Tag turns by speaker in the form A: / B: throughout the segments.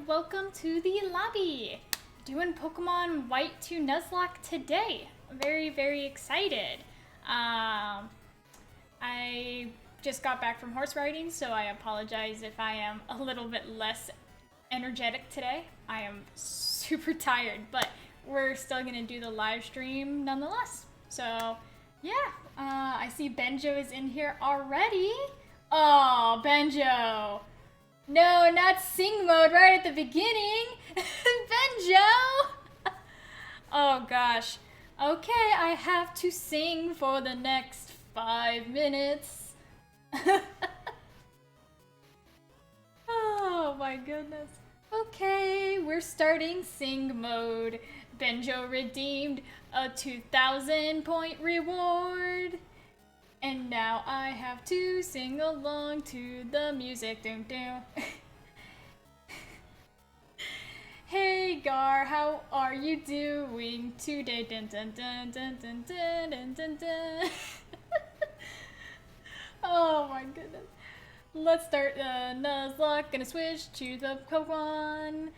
A: welcome to the lobby. Doing Pokemon White to Nuzlocke today. I'm very excited. I just got back from horse riding, so I apologize if I am a little bit less energetic today. I am super tired, but we're still gonna do the live stream nonetheless. So yeah, I see Benjo is in here already. Oh, Benjo. No, not sing mode right at the beginning. Benjo! Oh gosh. Okay, I have to sing for the next 5 minutes. Oh my goodness. Okay, we're starting sing mode. Benjo redeemed a 2,000 point reward. And now I have to sing along to the music. Doom doom. Hey Gar, how are you doing today? Dun dun dun dun dun dun dun dun dun. Oh my goodness. Let's start Nuzlocke. Gonna switch to the Pokemon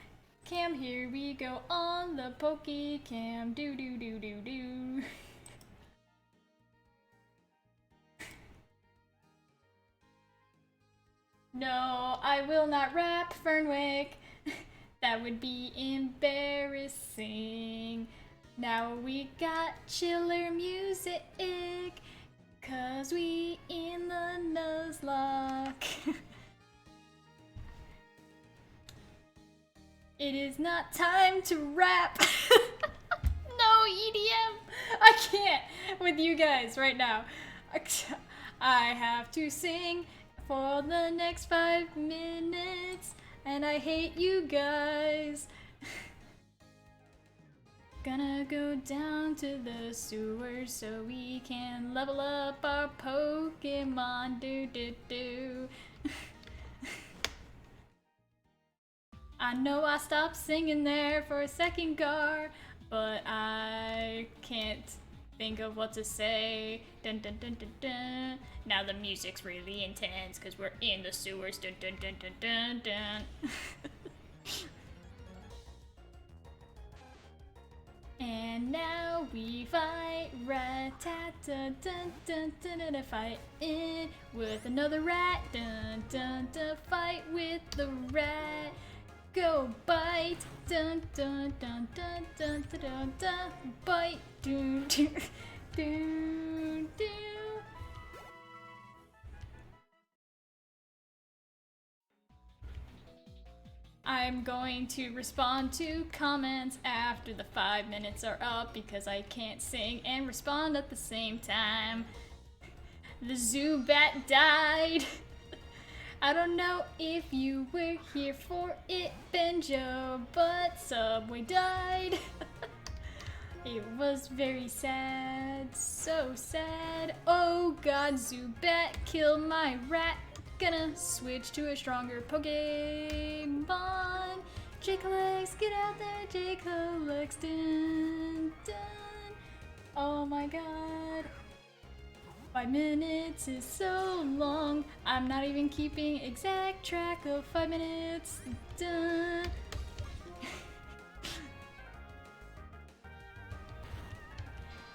A: Cam. Here we go on the Poke Cam. Do do do do do. No, I will not rap, Fernwick. That would be embarrassing. Now we got chiller music, 'cause we in the Nuzlocke. It is not time to rap. No, EDM. I can't with you guys right now. I have to sing for the next 5 minutes, and I hate you guys. Gonna go down to the sewers so we can level up our Pokemon. Do do do. I know I stopped singing there for a second, Gar, but I can't think of what to say. Dun dun dun dun dun. Now the music's really intense because we're in the sewers. Dun dun dun dun dun dun. And now we fight rat-tat-dun dun dun dun dun dun. Fight in with another rat. Dun dun dun. Fight with the rat. Go bite. Dun dun dun dun dun dun dun dun. Bite. Dun dun dun dun. I'm going to respond to comments after the 5 minutes are up because I can't sing and respond at the same time. The Zubat died. I don't know if you were here for it, Benjo, but Subway died. It was very sad, so sad. Oh god, Zubat killed my rat. Gonna switch to a stronger Pokemon. J-Colex, get out there, J-Colex, dun dun. Oh my god. 5 minutes is so long. I'm not even keeping exact track of 5 minutes. Dun.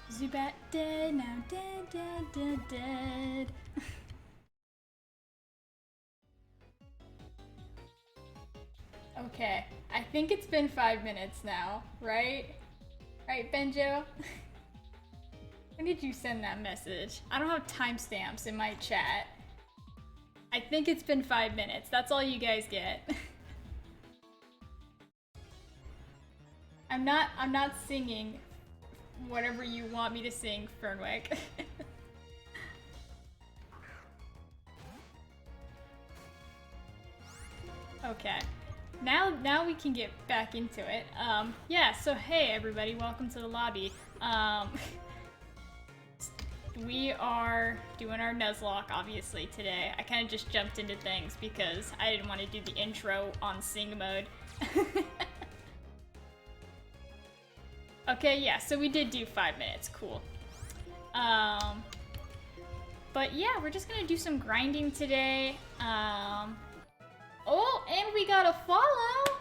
A: Zubat dead, now dead, dead, dead, dead. Okay, I think it's been 5 minutes now, right? Right, Benjo? When did you send that message? I don't have timestamps in my chat. I think it's been 5 minutes. That's all you guys get. I'm not singing whatever you want me to sing, Fernwick. Okay. Now we can get back into it. Yeah, so hey everybody, welcome to the lobby. We are doing our Nuzlocke, obviously, today. I kind of just jumped into things because I didn't want to do the intro on sing mode. Okay, yeah, so we did do 5 minutes, cool. But yeah, we're just gonna do some grinding today. Oh, and we got a follow!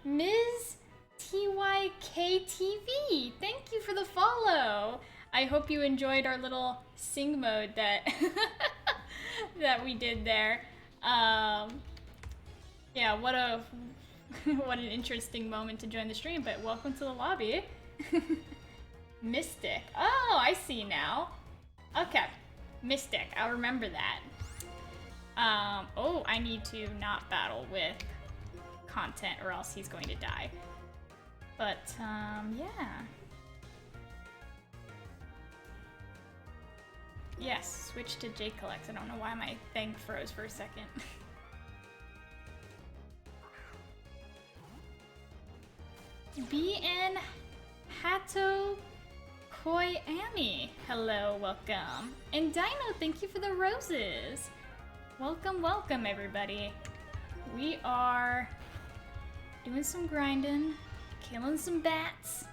A: Ms. TYKTV, thank you for the follow. I hope you enjoyed our little sing mode that that we did there. Yeah, what an interesting moment to join the stream, but welcome to the lobby. Mystic. Oh, I see now. Okay. Mystic. I'll remember that. Oh, I need to not battle with content or else he's going to die. But, yeah. Yes, switch to J Collects. I don't know why my thing froze for a second. BN Hato Koyami. Hello, welcome. And Dino, thank you for the roses. Welcome, welcome, everybody. We are doing some grinding, killing some bats,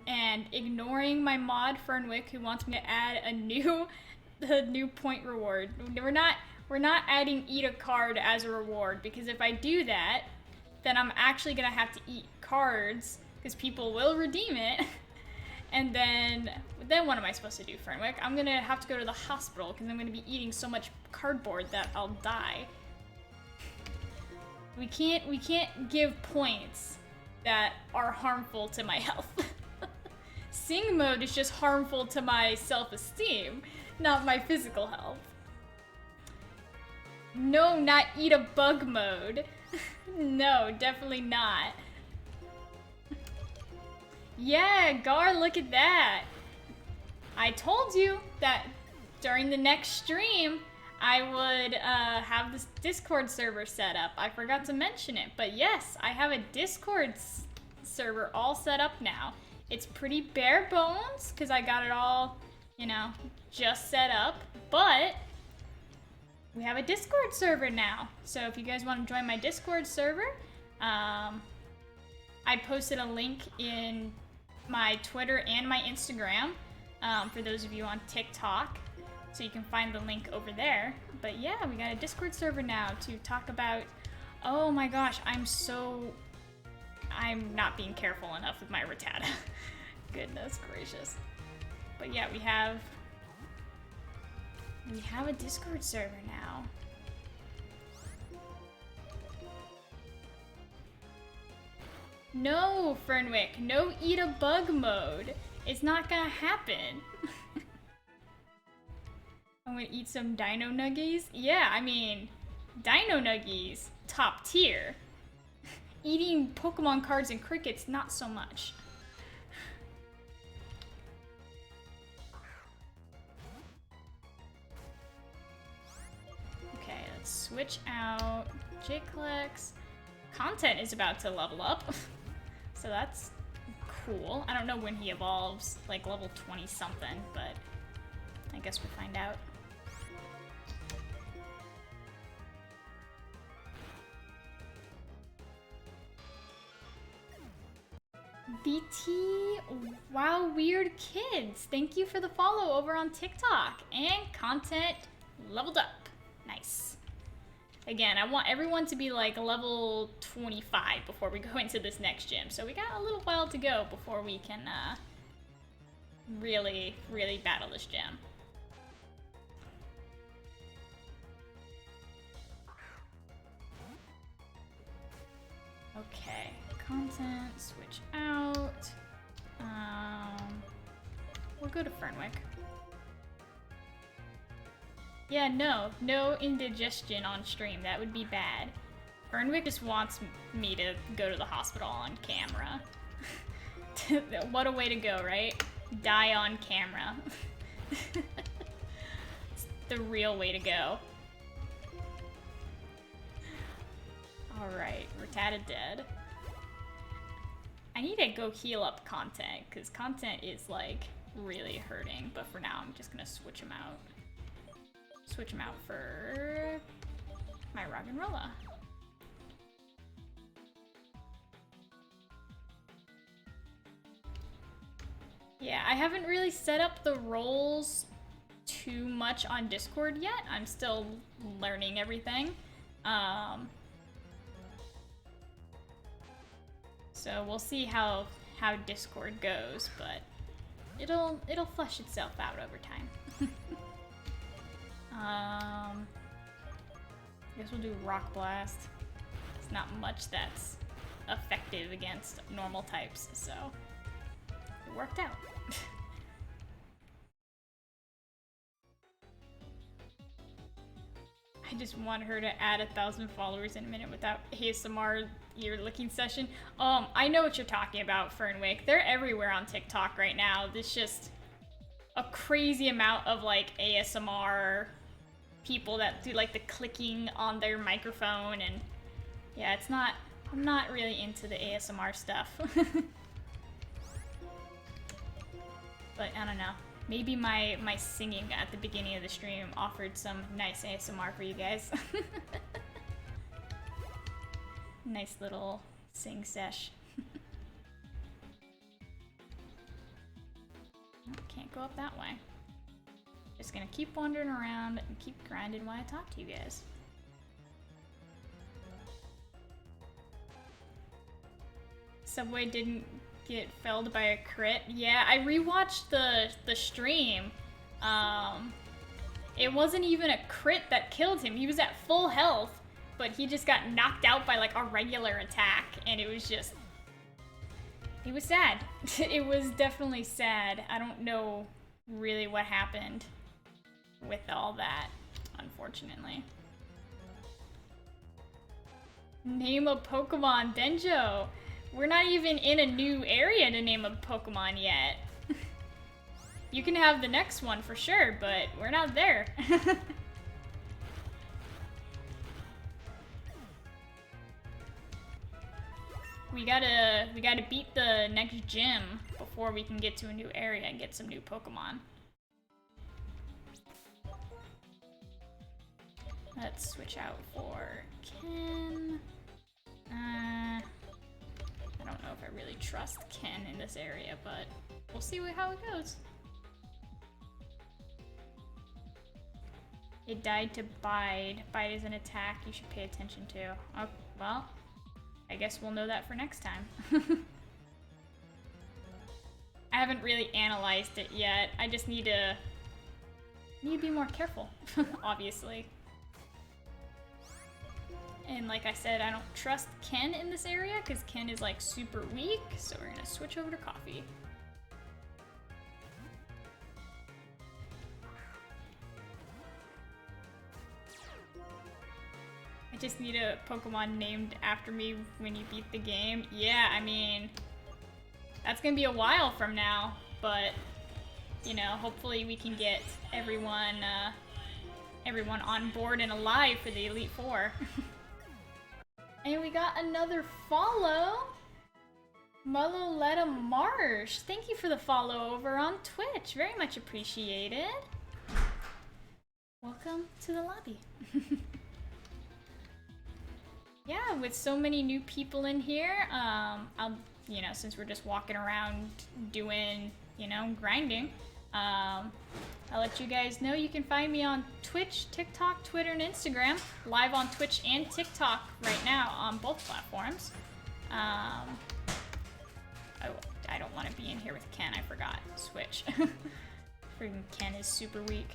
A: and ignoring my mod Fernwick, who wants me to add a new point reward. We're not adding eat a card as a reward, because if I do that, then I'm actually gonna have to eat cards because people will redeem it. And then what am I supposed to do, Fernwick? I'm gonna have to go to the hospital because I'm gonna be eating so much cardboard that I'll die. We can't give points that are harmful to my health. Sing mode is just harmful to my self-esteem, not my physical health. No, not eat a bug mode. No, definitely not. Yeah, Gar, look at that. I told you that during the next stream, I would have this Discord server set up. I forgot to mention it, but yes, I have a Discord server all set up now. It's pretty bare bones, because I got it all, you know, just set up, but we have a Discord server now. So if you guys want to join my Discord server, I posted a link in my Twitter and my Instagram for those of you on TikTok. So you can find the link over there. But yeah, we got a Discord server now to talk about, oh my gosh, I'm not being careful enough with my Rattata. Goodness gracious. But yeah, we have a Discord server now. No, Fernwick, no eat a bug mode. It's not gonna happen. I'm gonna eat some dino nuggies. Yeah, I mean, dino nuggies, top tier. Eating Pokemon cards and crickets, not so much. Okay, let's switch out J-Clex. Content is about to level up, so that's cool. I don't know when he evolves, like level 20 something, but I guess we'll find out. BT Wow Weird Kids, thank you for the follow over on TikTok. And content leveled up. Nice. Again, I want everyone to be like level 25 before we go into this next gym. So we got a little while to go before we can really battle this gym. Okay, content, switch out. We'll go to Fernwick. Yeah, no indigestion on stream. That would be bad. Fernwick just wants me to go to the hospital on camera. What a way to go, right? Die on camera. It's the real way to go. Alright, Rattata dead. I need to go heal up content, because content is like really hurting, but for now I'm just gonna switch him out. Switch him out for my Roggenrola. Yeah, I haven't really set up the roles too much on Discord yet. I'm still learning everything. So we'll see how Discord goes, but it'll flesh itself out over time. I guess we'll do Rock Blast. It's not much that's effective against normal types, so it worked out. I just want her to add 1,000 followers in a minute without ASMR ear licking session. I know what you're talking about, Fernwick. They're everywhere on TikTok right now. There's just a crazy amount of like ASMR people that do like the clicking on their microphone, and yeah, I'm not really into the ASMR stuff. But I don't know. Maybe my singing at the beginning of the stream offered some nice ASMR for you guys. Nice little sing sesh. Can't go up that way. Just gonna keep wandering around and keep grinding while I talk to you guys. Subway didn't get felled by a crit. Yeah, I rewatched the stream. It wasn't even a crit that killed him. He was at full health, but he just got knocked out by like a regular attack, and it was just... It was sad. It was definitely sad. I don't know really what happened with all that, unfortunately. Name a Pokemon, Benjo. We're not even in a new area to name a Pokemon yet. You can have the next one for sure, but we're not there. We gotta beat the next gym before we can get to a new area and get some new Pokemon. Let's switch out for Ken. I don't know if I really trust Ken in this area, but we'll see how it goes. It died to Bide. Bide is an attack you should pay attention to. Oh, well, I guess we'll know that for next time. I haven't really analyzed it yet. I just need to be more careful, obviously. And like I said, I don't trust Ken in this area because Ken is like super weak, so we're gonna switch over to Coffee. I just need a Pokemon named after me when you beat the game. Yeah, I mean, that's gonna be a while from now, but you know, hopefully we can get everyone on board and alive for the Elite Four. And we got another follow. Muloletta Marsh. Thank you for the follow over on Twitch. Very much appreciated. Welcome to the lobby. Yeah, with so many new people in here, you know, since we're just walking around doing, you know, grinding, I'll let you guys know you can find me on Twitch, TikTok, Twitter, and Instagram. Live on Twitch and TikTok right now on both platforms. Oh, I don't want to be in here with Ken. I forgot. Switch. Freaking Ken is super weak.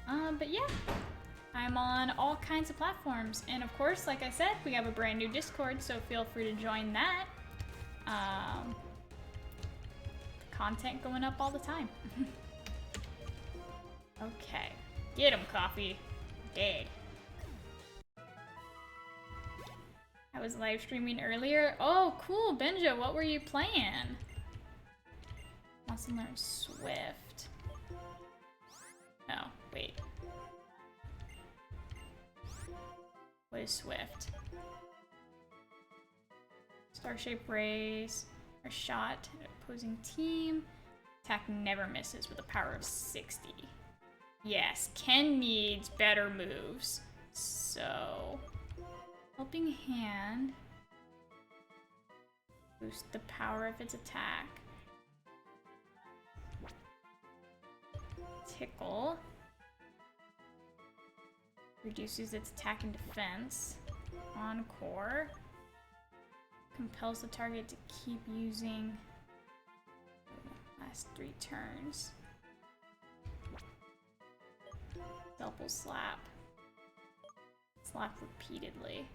A: But yeah, I'm on all kinds of platforms. And of course, like I said, we have a brand new Discord, so feel free to join that. Content going up all the time. Okay. Get him, Coffee. Dead. I was live streaming earlier. Oh, cool, Benjo. What were you playing? Wants to learn Swift. Oh, wait. What is Swift? Star-shaped rays. A shot at opposing team. Attack never misses with a power of 60. Yes, Ken needs better moves. So, Helping Hand. Boost the power of its attack. Tickle. Reduces its attack and defense. Encore. Compels the target to keep using last 3 turns. Double slap. Slap repeatedly.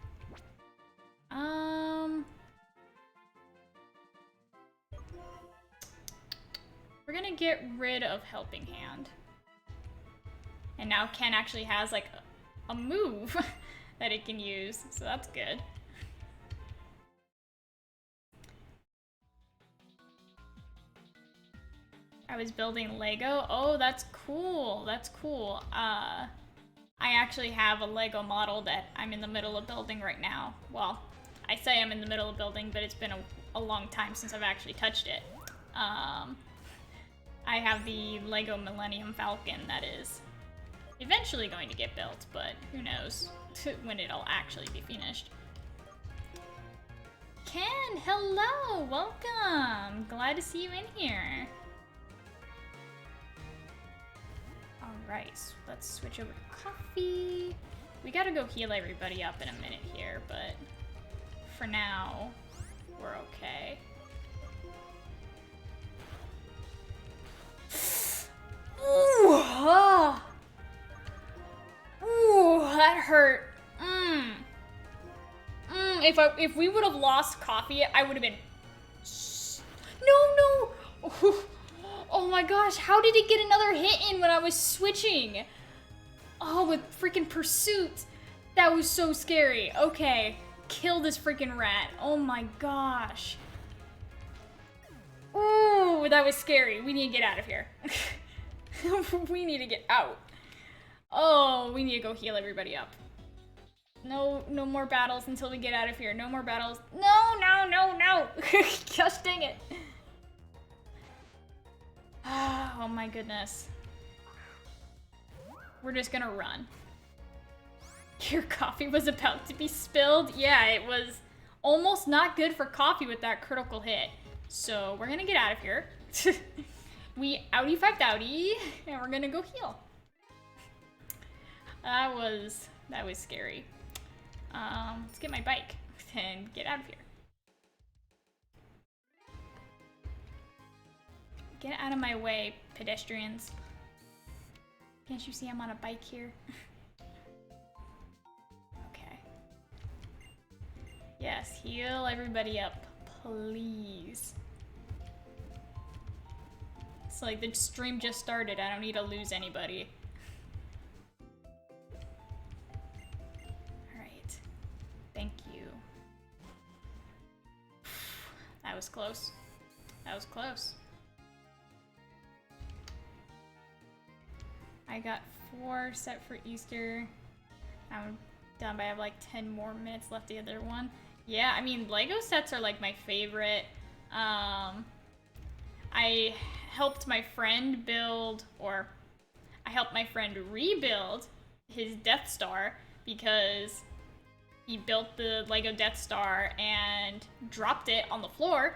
A: We're gonna get rid of Helping Hand. And now Ken actually has like a move that it can use, so that's good. I was building Lego. Oh, that's cool. That's cool. I actually have a Lego model that I'm in the middle of building right now. Well, I say I'm in the middle of building, but it's been a long time since I've actually touched it. I have the Lego Millennium Falcon that is eventually going to get built, but who knows when it'll actually be finished. Ken, hello! Welcome! Glad to see you in here. Alright, so let's switch over to coffee. We gotta go heal everybody up in a minute here, but for now, we're okay. Ooh, ah. Ooh, that hurt. If we would have lost coffee, I would have been. No. Oh my gosh, how did it get another hit in when I was switching? Oh, with freaking pursuit. That was so scary. Okay, kill this freaking rat. Oh my gosh. Ooh, that was scary. We need to get out of here. We need to get out. Oh, we need to go heal everybody up. No more battles until we get out of here. No more battles. No. Gosh dang it. Oh my goodness. We're just gonna run. Your coffee was about to be spilled? Yeah, it was almost not good for coffee with that critical hit. So we're gonna get out of here. We outie 5-outie, and we're gonna go heal. That was scary. Let's get my bike and get out of here. Get out of my way, pedestrians. Can't you see I'm on a bike here? Okay. Yes, heal everybody up, please. It's like the stream just started. I don't need to lose anybody. Alright. Thank you. That was close. That was close. I got 4 set for Easter. I'm done, but I have like 10 more minutes left the other one. Yeah, I mean, Lego sets are like my favorite. I helped my friend build, or I helped my friend rebuild his Death Star because he built the Lego Death Star and dropped it on the floor.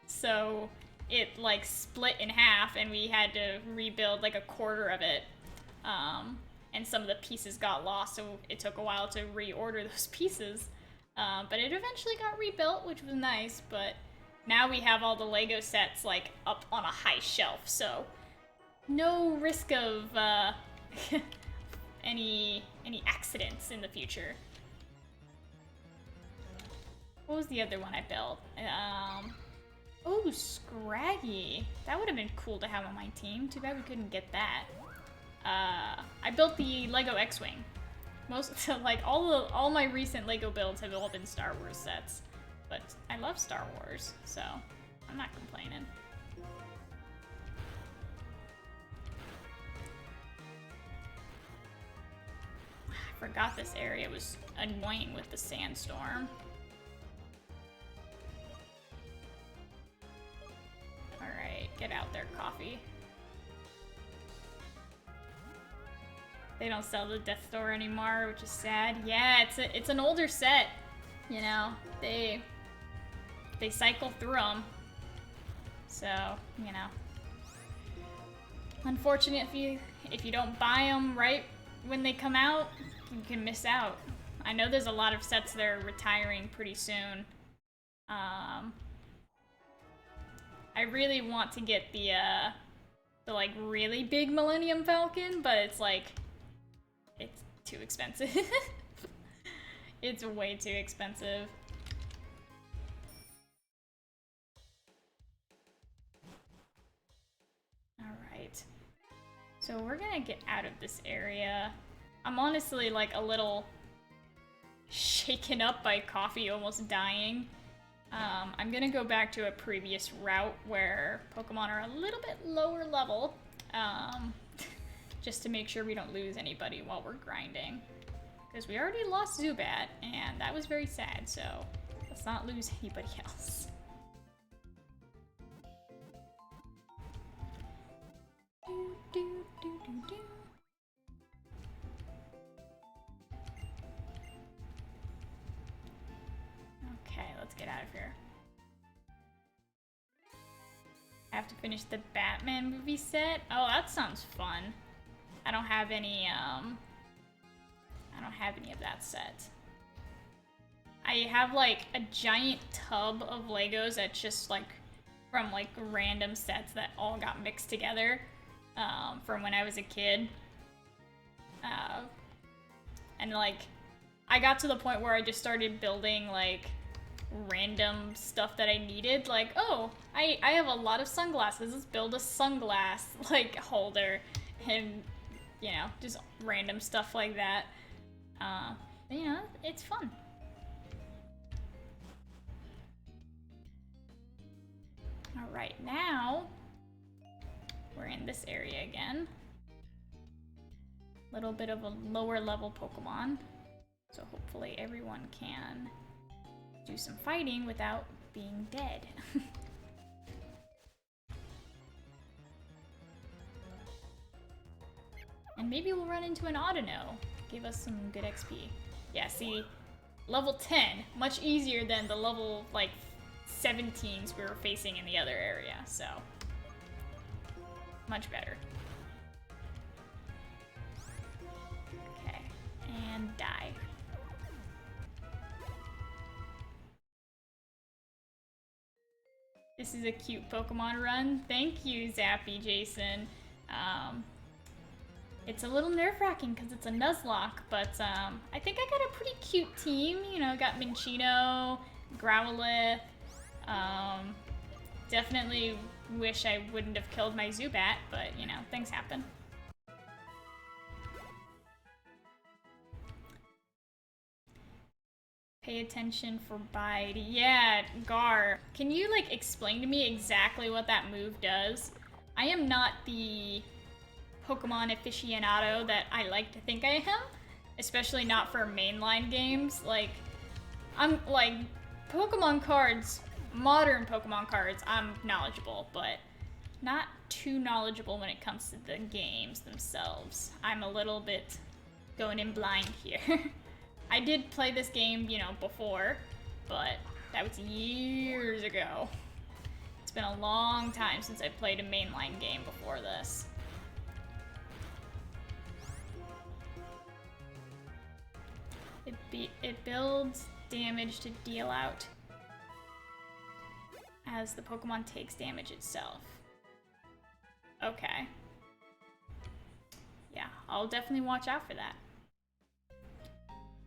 A: So it like split in half and we had to rebuild like a quarter of it. And some of the pieces got lost, so it took a while to reorder those pieces. But it eventually got rebuilt, which was nice, but now we have all the Lego sets like up on a high shelf, so no risk of any accidents in the future. What was the other one I built? Oh, Scraggy. That would have been cool to have on my team. Too bad we couldn't get that. I built the Lego X-Wing. All my recent Lego builds have all been Star Wars sets. But I love Star Wars, so I'm not complaining. I forgot this area was annoying with the sandstorm. Alright, get out there, coffee. They don't sell the Death Star anymore, which is sad. Yeah, it's an older set. You know, they cycle through them. So, you know. Unfortunate if you don't buy them right when they come out, you can miss out. I know there's a lot of sets that are retiring pretty soon. I really want to get the like really big Millennium Falcon, but it's like, it's too expensive. It's way too expensive. Alright. So we're gonna get out of this area. I'm honestly like a little shaken up by coffee almost dying. I'm gonna go back to a previous route where Pokemon are a little bit lower level, just to make sure we don't lose anybody while we're grinding. Because we already lost Zubat, and that was very sad, so let's not lose anybody else. Okay, let's get out of here. I have to finish the Batman movie set. Oh, that sounds fun. I don't have any of that set. I have like a giant tub of Legos that's just like from like random sets that all got mixed together from when I was a kid. And like I got to the point where I just started building like random stuff that I needed. Like, oh, I have a lot of sunglasses. Let's build a sunglass like holder, and you know, just random stuff like that. You know, it's fun. All right, now we're in this area again. Little bit of a lower level Pokemon, so hopefully everyone can do some fighting without being dead. And maybe we'll run into an Audino. Give us some good XP. Yeah, see, level 10, much easier than the level, like, 17s we were facing in the other area, so much better. Okay, and die. This is a cute Pokemon run. Thank you, Zappy Jason. It's a little nerve-wracking because it's a Nuzlocke, but I think I got a pretty cute team. You know, got Minccino, Growlithe. Definitely wish I wouldn't have killed my Zubat, but you know, things happen. Pay attention for bite. Yeah, Gar. Can you like explain to me exactly what that move does? I am not the Pokemon aficionado that I like to think I am, especially not for mainline games. Like, I'm like, Pokemon cards, modern Pokemon cards, I'm knowledgeable, but not too knowledgeable when it comes to the games themselves. I'm a little bit going in blind here. I did play this game, you know, before, but that was years ago. It's been a long time since I played a mainline game before this. It builds damage to deal out as the Pokemon takes damage itself. Okay. Yeah, I'll definitely watch out for that.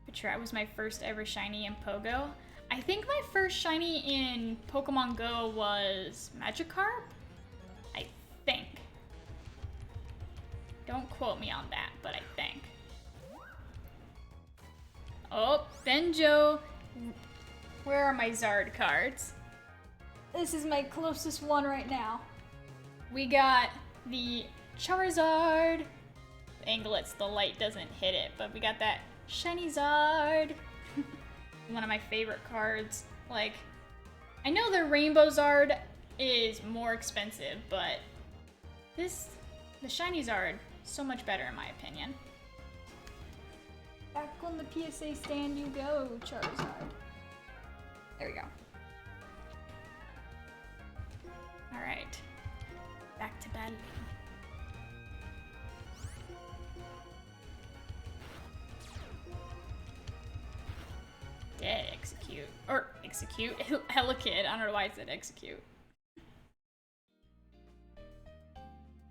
A: Patrat was my first ever shiny in Pogo. I think my first shiny in Pokemon Go was Magikarp? I think. Don't quote me on that, but I think. Oh, Benjo. Where are my Zard cards? This is my closest one right now. We got the Charizard. The angle it's the light doesn't hit it, but we got that shiny Zard. One of my favorite cards. Like, I know the Rainbow Zard is more expensive, but the shiny Zard, so much better in my opinion. Back on the PSA stand you go, Charizard. There we go. Alright. Back to battle. Dead execute. Or execute. Hella kid. I don't know why I said execute.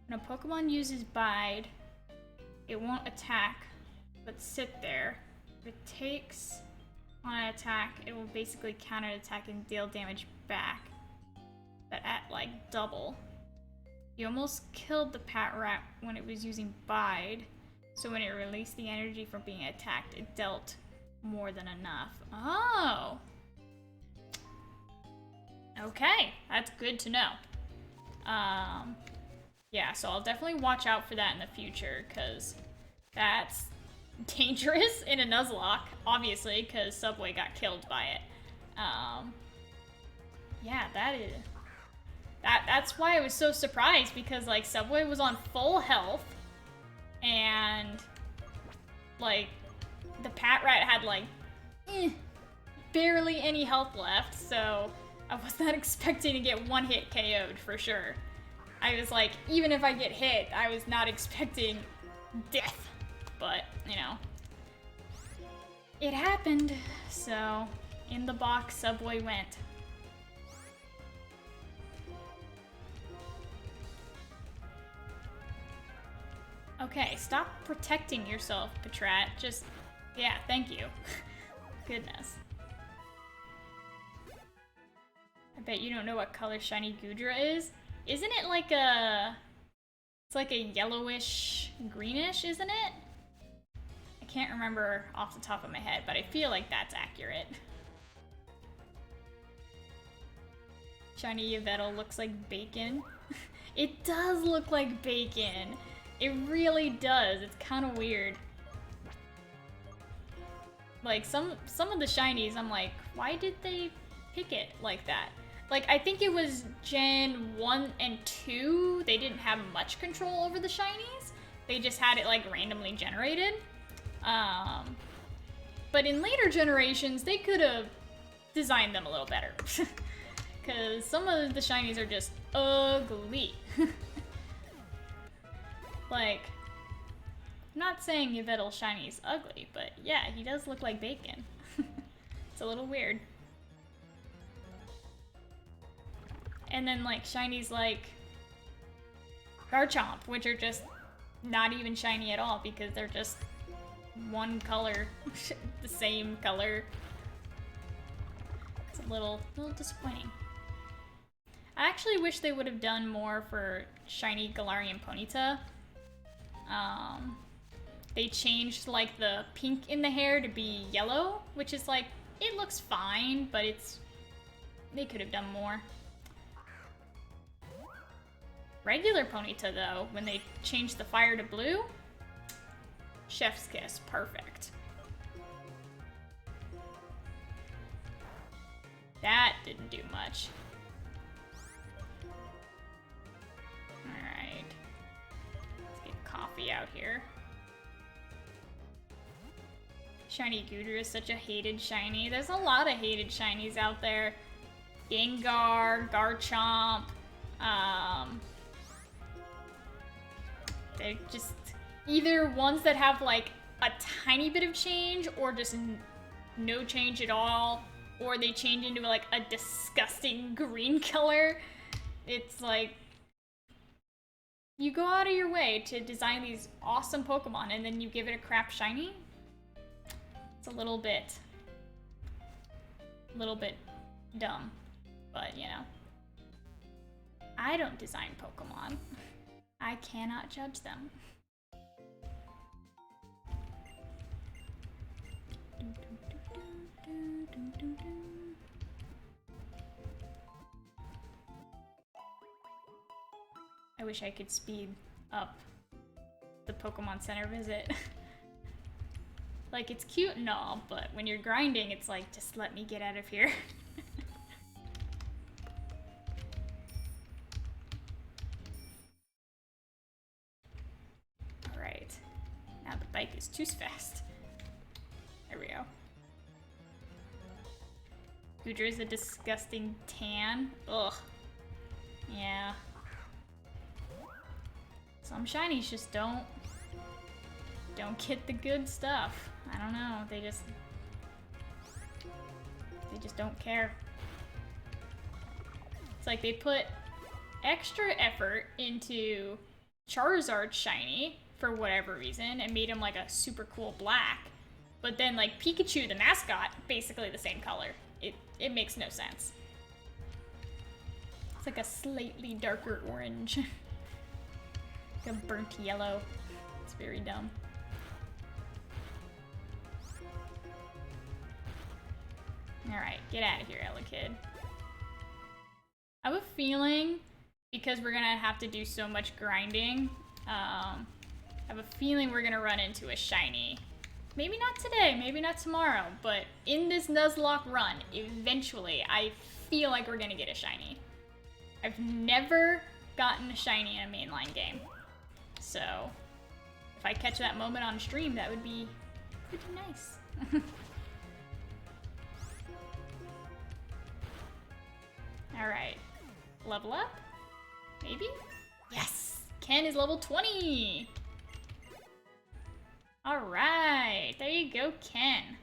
A: When a Pokemon uses Bide, it won't attack, but sit there. If it takes on an attack, it will basically counter-attack and deal damage back, but at like double. You almost killed the Pat Rat when it was using Bide, so when it released the energy from being attacked, it dealt more than enough. Oh! Okay, that's good to know. Yeah, so I'll definitely watch out for that in the future, because that's dangerous in a Nuzlocke, obviously, because Subway got killed by it. Yeah, that's why I was so surprised, because like Subway was on full health, and like the Pat Rat had like barely any health left, so I was not expecting to get one hit KO'd for sure. I was like, even if I get hit, I was not expecting death. But, you know, it happened. So, in the box, Subway went. Okay, stop protecting yourself, Patrat. Just, yeah, thank you. Goodness. I bet you don't know what color Shiny Goodra is. Isn't it like a... It's like a yellowish, greenish, isn't it? I can't remember off the top of my head, but I feel like that's accurate. Shiny Yveltal looks like bacon. It does look like bacon. It really does. It's kind of weird. Like, some of the shinies, I'm like, why did they pick it like that? Like, I think it was Gen 1 and 2, they didn't have much control over the shinies. They just had it, like, randomly generated. But in later generations, they could have designed them a little better. Because some of the shinies are just ugly. Like, I'm not saying Yveltal shiny is ugly, but yeah, he does look like bacon. It's a little weird. And then like shinies like Garchomp, which are just not even shiny at all because they're just one color, the same color. It's a little disappointing. I actually wish they would have done more for shiny Galarian Ponyta. They changed like the pink in the hair to be yellow, which is like, it looks fine, but they could have done more. Regular Ponyta though, when they changed the fire to blue, chef's kiss, perfect. That didn't do much. Alright. Let's get coffee out here. Shiny Goodra is such a hated shiny. There's a lot of hated shinies out there. Gengar, Garchomp, they're just either ones that have like a tiny bit of change or just no change at all, or they change into like a disgusting green color. It's like, you go out of your way to design these awesome Pokemon and then you give it a crap shiny? It's a little bit dumb, but you know. I don't design Pokemon. I cannot judge them. I wish I could speed up the Pokemon Center visit. Like, it's cute and all, but when you're grinding, it's like, just let me get out of here. Alright. Now the bike is too fast. There we go. Goodra's a disgusting tan. Ugh. Yeah. Some shinies just don't get the good stuff. I don't know, they They just don't care. It's like they put extra effort into Charizard shiny for whatever reason and made him like a super cool black. But then like Pikachu, the mascot, basically the same color. It makes no sense. It's like a slightly darker orange. Like a burnt yellow. It's very dumb. Alright, get out of here, Ella Kid. I have a feeling, because we're gonna have to do so much grinding, I have a feeling we're gonna run into a shiny. Maybe not today, maybe not tomorrow, but in this Nuzlocke run, eventually, I feel like we're gonna get a shiny. I've never gotten a shiny in a mainline game. So, if I catch that moment on stream, that would be pretty nice. Alright. Level up? Maybe? Yes! Ken is level 20! Alright, there you go, Ken.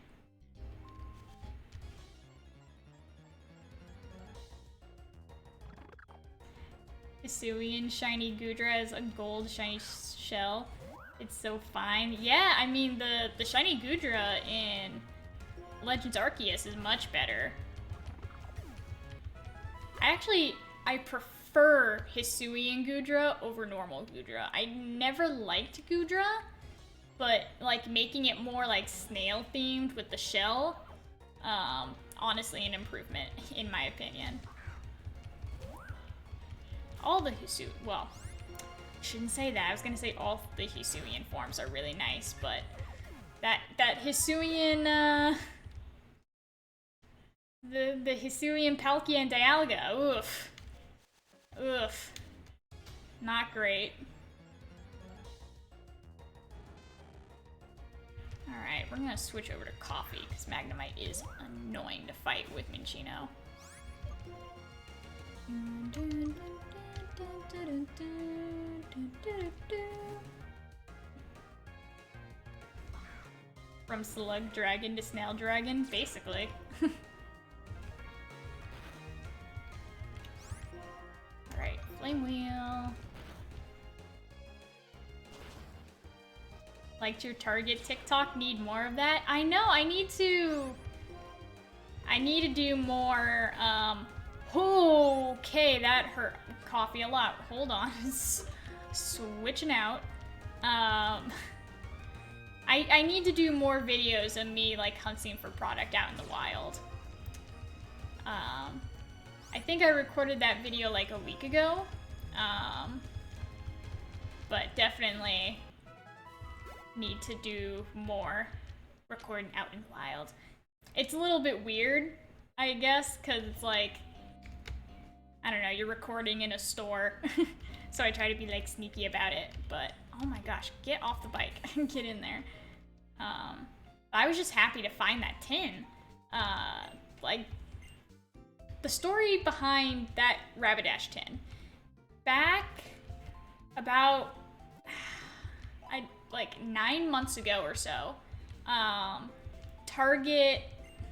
A: Hisuian shiny Goodra has a gold shiny shell. It's so fine. Yeah, I mean, the shiny Goodra in Legends Arceus is much better. I prefer Hisuian Goodra over normal Goodra. I never liked Goodra, but like making it more like snail themed with the shell, honestly an improvement in my opinion. All the well, I shouldn't say that. I was gonna say all the Hisuian forms are really nice, but that Hisuian, the Hisuian Palkia and Dialga, oof. Oof. Not great. Alright, we're gonna switch over to Coffee, because Magnemite is annoying to fight with Minccino. From Slug Dragon to Snail Dragon, basically. Alright, Flame Wheel. Liked your Target TikTok, need more of that? I know, I need to do more, okay, that hurt Coffee a lot. Hold on, switching out. I need to do more videos of me like hunting for product out in the wild. I think I recorded that video like a week ago, but definitely need to do more recording out in the wild. It's a little bit weird, I guess, because it's like, I don't know, you're recording in a store, so I try to be like sneaky about it, but oh my gosh, get off the bike, get in there. I was just happy to find that tin. Like, the story behind that Rapidash tin, back about, like 9 months ago or so, Target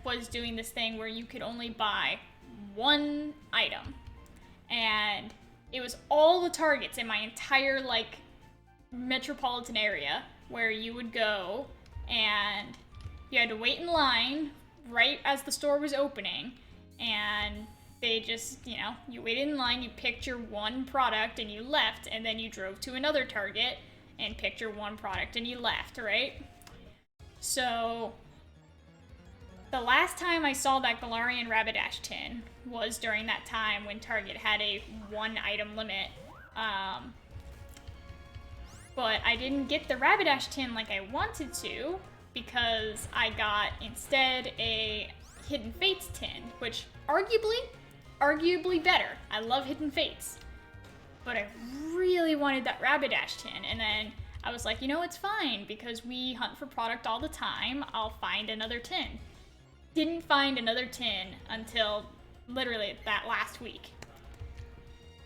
A: was doing this thing where you could only buy one item, and it was all the Targets in my entire like metropolitan area where you would go and you had to wait in line right as the store was opening, and they just, you know, you waited in line, you picked your one product and you left, and then you drove to another Target and picked your one product and you left, right? So the last time I saw that Galarian Rapidash tin was during that time when Target had a one item limit. But I didn't get the Rapidash tin like I wanted to, because I got instead a Hidden Fates tin, which arguably better. I love Hidden Fates. But I really wanted that Rapidash tin, and then I was like, you know, it's fine, because we hunt for product all the time, I'll find another tin. Didn't find another tin until literally that last week.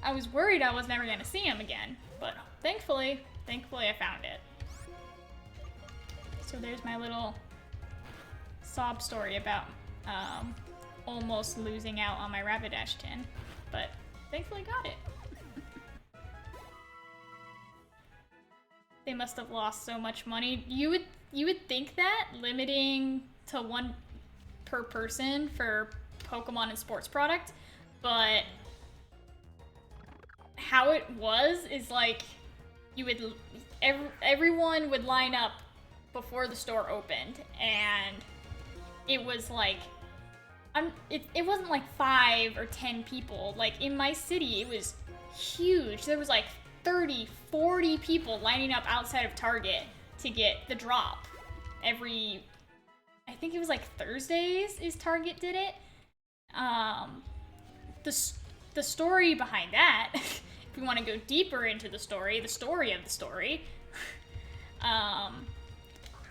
A: I was worried I was never gonna see him again, but thankfully I found it. So there's my little sob story about almost losing out on my Rapidash tin, but thankfully got it. They must have lost so much money. You would think that limiting to 1 per person for Pokemon and sports product, but how it was is like everyone would line up before the store opened, and it was like it wasn't like 5 or 10 people. Like in my city, it was huge. There was like 30, 40 people lining up outside of Target to get the drop. I think it was like Thursdays is Target did it. The story behind that, if you want to go deeper into the story of the story,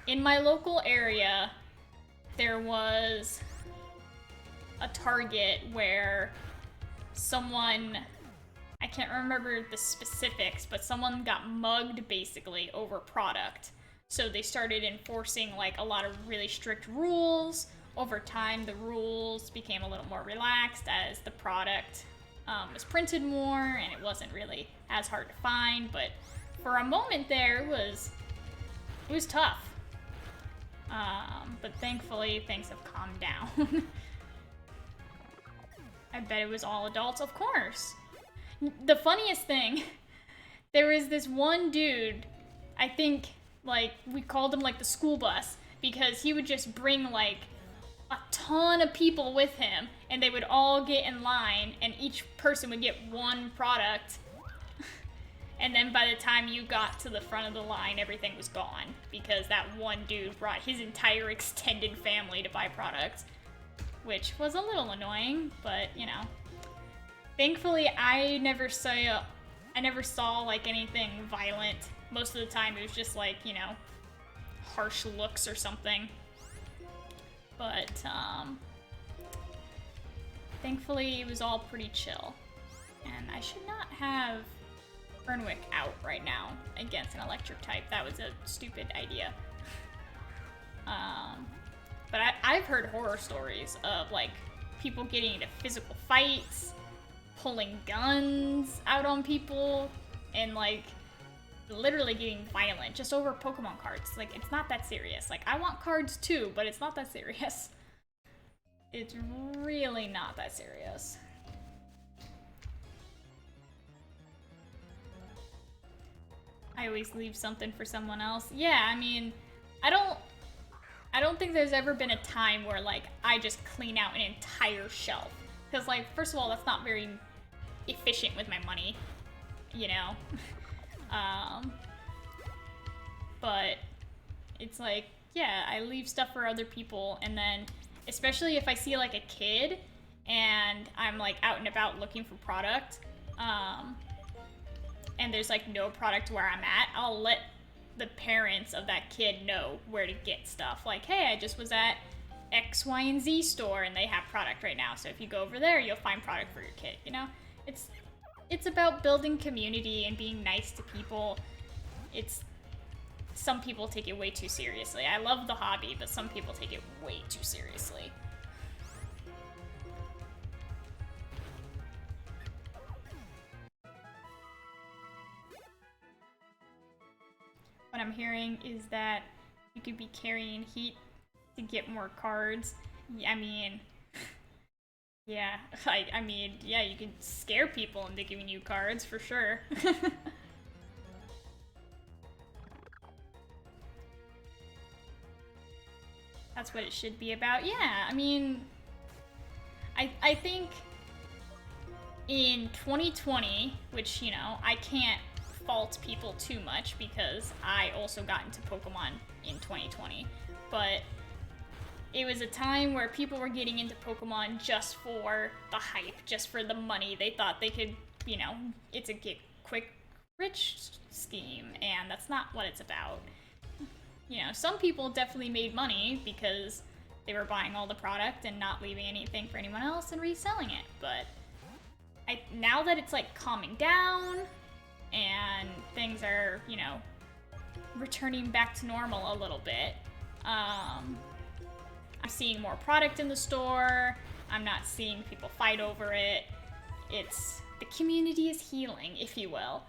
A: in my local area, there was a Target where someone, I can't remember the specifics, but someone got mugged basically over product. So they started enforcing like a lot of really strict rules. Over time, the rules became a little more relaxed as the product was printed more and it wasn't really as hard to find. But for a moment there, it was tough. But thankfully, things have calmed down. I bet it was all adults, of course. The funniest thing, there was this one dude, I think, like, we called him, like, the school bus, because he would just bring, like, a ton of people with him, and they would all get in line, and each person would get 1 product, and then by the time you got to the front of the line, everything was gone, because that one dude brought his entire extended family to buy products, which was a little annoying, but, you know. Thankfully, I never saw like anything violent. Most of the time, it was just like, you know, harsh looks or something. But thankfully, it was all pretty chill. And I should not have Fernwick out right now against an electric type. That was a stupid idea. But I've heard horror stories of like people getting into physical fights, pulling guns out on people, and like literally getting violent just over Pokemon cards. Like, it's not that serious. Like, I want cards too, but it's not that serious. It's really not that serious. I always leave something for someone else. Yeah, I mean, I don't think there's ever been a time where like I just clean out an entire shelf. Because like, first of all, that's not very efficient with my money, you know? But it's like, yeah, I leave stuff for other people, and then especially if I see like a kid and I'm like out and about looking for product, and there's like no product where I'm at, I'll let the parents of that kid know where to get stuff. Like, hey, I just was at X, Y, and Z store and they have product right now, so if you go over there, you'll find product for your kid, you know? It's about building community and being nice to people. Some people take it way too seriously. I love the hobby, but some people take it way too seriously. What I'm hearing is that you could be carrying heat to get more cards. I mean, yeah, I mean, yeah, you can scare people into giving you cards for sure. That's what it should be about. Yeah, I mean, I think in 2020, which, you know, I can't fault people too much because I also got into Pokemon in 2020, but it was a time where people were getting into Pokemon just for the hype, just for the money. They thought they could, you know, it's a get quick rich scheme, and that's not what it's about. You know, some people definitely made money because they were buying all the product and not leaving anything for anyone else and reselling it, but now that it's like calming down and things are, you know, returning back to normal a little bit, I'm seeing more product in the store, I'm not seeing people fight over it. It's, the community is healing, if you will.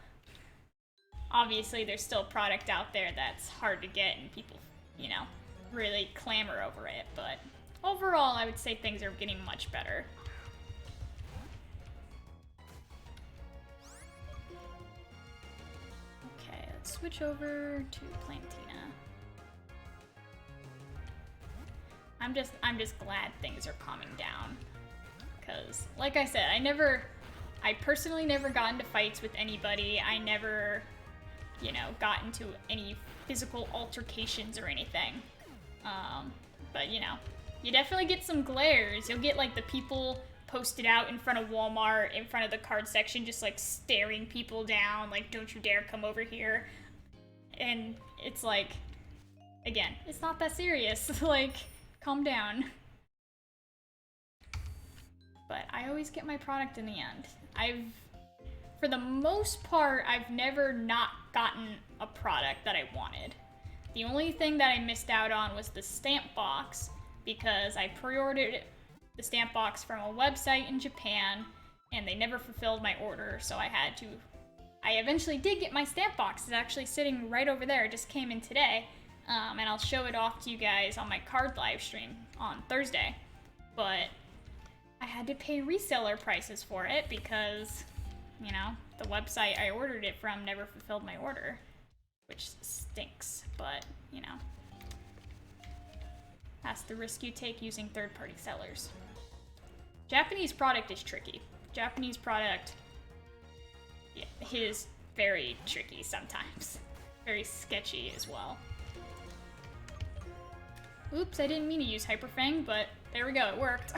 A: Obviously, there's still product out there that's hard to get and people, you know, really clamor over it, but overall, I would say things are getting much better. Okay, let's switch over to Plantina. I'm just glad things are calming down, because, like I said, I personally never got into fights with anybody. I never, you know, got into any physical altercations or anything. But, you know, you definitely get some glares. You'll get, like, the people posted out in front of Walmart, in front of the card section, just, like, staring people down, like, don't you dare come over here. And it's like, again, it's not that serious. Like, calm down. But I always get my product in the end. For the most part, I've never not gotten a product that I wanted. The only thing that I missed out on was the stamp box, because I pre-ordered the stamp box from a website in Japan, and they never fulfilled my order, so I eventually did get my stamp box. It's actually sitting right over there. It just came in today, and I'll show it off to you guys on my card live stream on Thursday. But I had to pay reseller prices for it because, you know, the website I ordered it from never fulfilled my order, which stinks, but, you know, that's the risk you take using third-party sellers. Japanese product is tricky. Japanese product, yeah, is very tricky sometimes. Very sketchy as well. Oops, I didn't mean to use Hyper Fang, but there we go, it worked.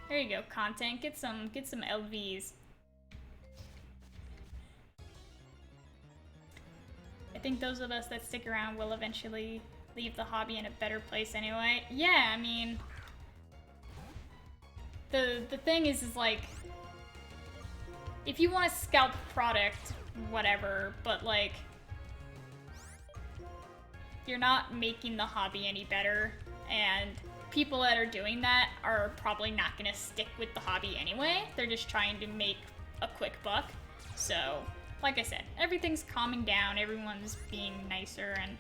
A: There you go, content. Get some LVs. I think those of us that stick around will eventually leave the hobby in a better place anyway. Yeah, I mean, the thing is like, if you want to scalp product, whatever, but like, you're not making the hobby any better, and people that are doing that are probably not going to stick with the hobby anyway. They're just trying to make a quick buck. So, like I said, everything's calming down, everyone's being nicer, and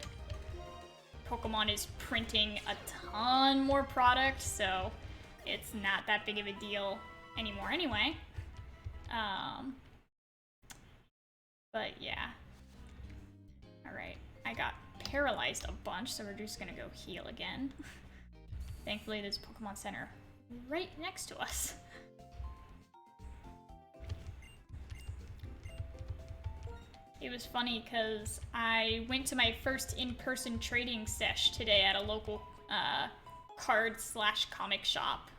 A: Pokemon is printing a ton more product, so it's not that big of a deal anymore anyway. But yeah. Alright, I got paralyzed a bunch, so we're just gonna go heal again. Thankfully, there's a Pokemon Center right next to us. It was funny because I went to my first in-person trading sesh today at a local card/comic shop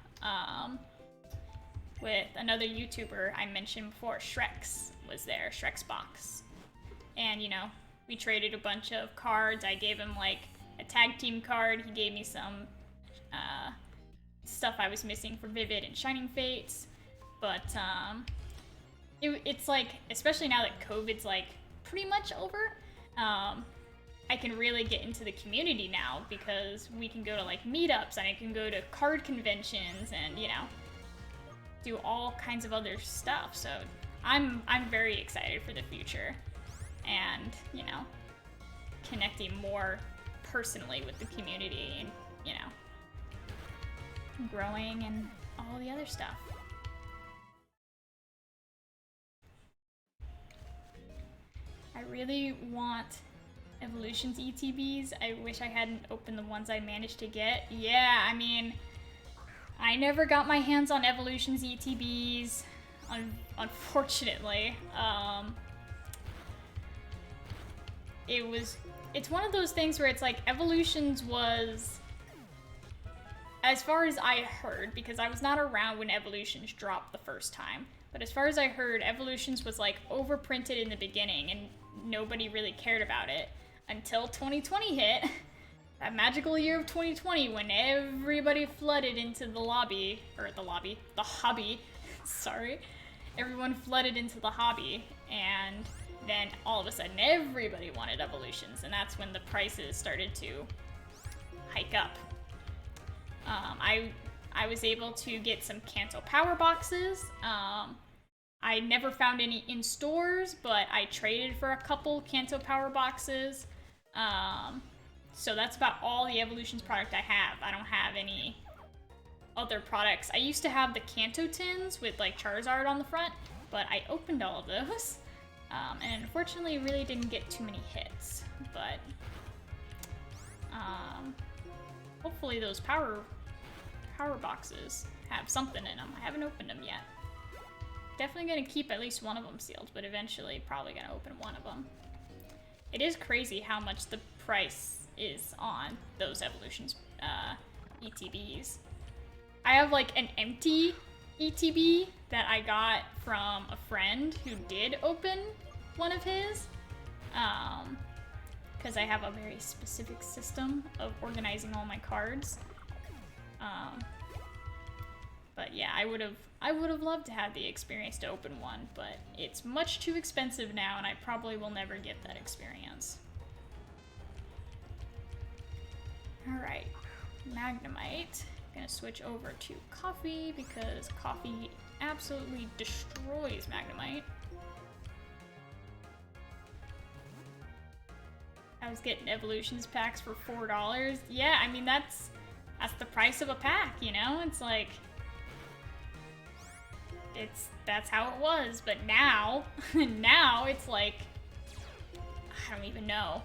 A: with another YouTuber I mentioned before. Shrek's was there, Shrek's Box. And, you know, we traded a bunch of cards. I gave him, like, a tag team card. He gave me some stuff I was missing for Vivid and Shining Fates. But it's like, especially now that COVID's like pretty much over, I can really get into the community now because we can go to like meetups and I can go to card conventions and, you know, do all kinds of other stuff. So I'm very excited for the future and, you know, connecting more personally with the community and, you know, growing and all the other stuff. I really want Evolutions ETBs. I wish I hadn't opened the ones I managed to get. Yeah, I mean, I never got my hands on Evolutions ETBs, unfortunately. It's one of those things where it's like Evolutions was, as far as I heard, because I was not around when Evolutions dropped the first time, but as far as I heard, Evolutions was like overprinted in the beginning and nobody really cared about it until 2020 hit. That magical year of 2020 when everybody flooded into the hobby, sorry. Everyone flooded into the hobby, and then all of a sudden everybody wanted Evolutions, and that's when the prices started to hike up. I was able to get some Kanto power boxes. I never found any in stores, but I traded for a couple Kanto power boxes. So that's about all the Evolutions product I have. I don't have any other products. I used to have the Kanto tins with like Charizard on the front, but I opened all of those. And unfortunately really didn't get too many hits, but hopefully those power boxes have something in them. I haven't opened them yet. Definitely gonna keep at least one of them sealed, but eventually probably gonna open one of them. It is crazy how much the price is on those Evolutions ETBs. I have like an empty ETB that I got from a friend who did open one of his, because I have a very specific system of organizing all my cards. But yeah, I would have loved to have the experience to open one, but it's much too expensive now, and I probably will never get that experience. All right, Magnemite. Gonna switch over to Coffee because Coffee absolutely destroys Magnemite. I was getting Evolutions packs for $4. Yeah, I mean that's the price of a pack, you know? It's like that's how it was, but now now it's like I don't even know.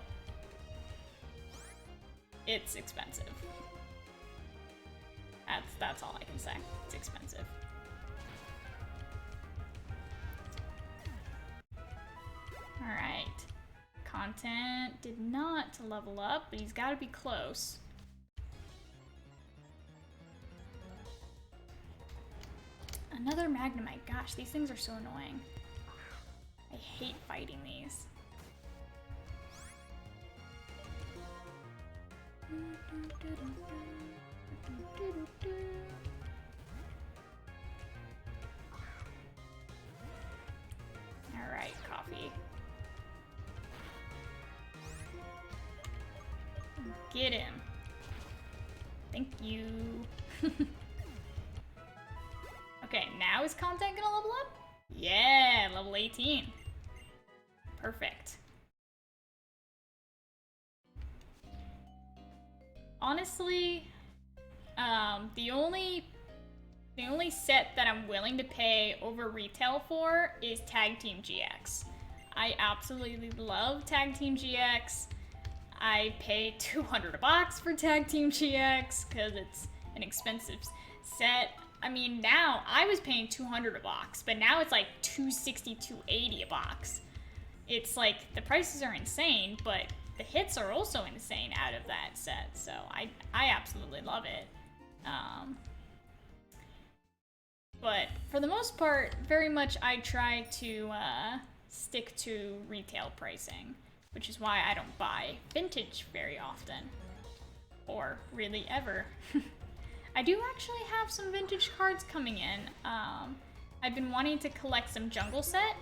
A: It's expensive. That's all I can say. It's expensive. All right. Content did not level up, but he's got to be close. Another Magnemite. Gosh, these things are so annoying. I hate fighting these. All right, Coffee. Get him. Thank you. Okay, now is Content gonna level up? Yeah, level 18. Perfect. Honestly, the only set that I'm willing to pay over retail for is Tag Team GX. I absolutely love Tag Team GX. I pay $200 a box for Tag Team GX because it's an expensive set. I mean, now I was paying $200 a box, but now it's like $260, $280 a box. It's like the prices are insane, but the hits are also insane out of that set, so I absolutely love it. But for the most part, very much I try to stick to retail pricing, which is why I don't buy vintage very often, or really ever. I do actually have some vintage cards coming in. I've been wanting to collect some Jungle Set,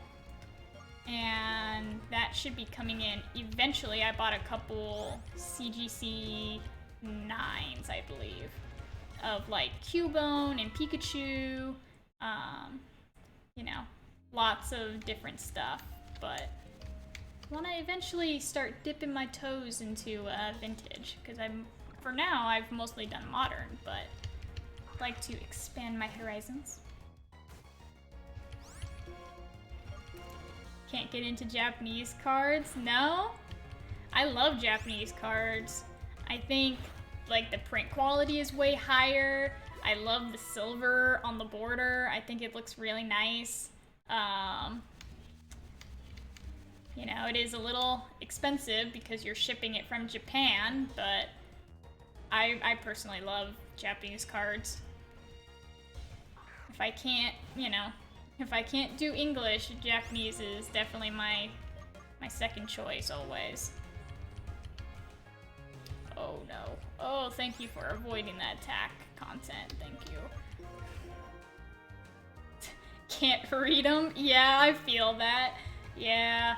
A: and that should be coming in eventually. I bought a couple CGC 9s, I believe, of like Cubone and Pikachu, you know, lots of different stuff, but I want to eventually start dipping my toes into vintage, because for now I've mostly done modern, but I'd like to expand my horizons. Can't get into Japanese cards? No? I love Japanese cards. I think like the print quality is way higher. I love the silver on the border. I think it looks really nice. You know, it is a little expensive because you're shipping it from Japan, but I personally love Japanese cards. If I can't, you know, if I can't do English, Japanese is definitely my second choice always. Oh no. Oh, thank you for avoiding that attack, Content. Thank you. Can't read them? Yeah, I feel that. Yeah.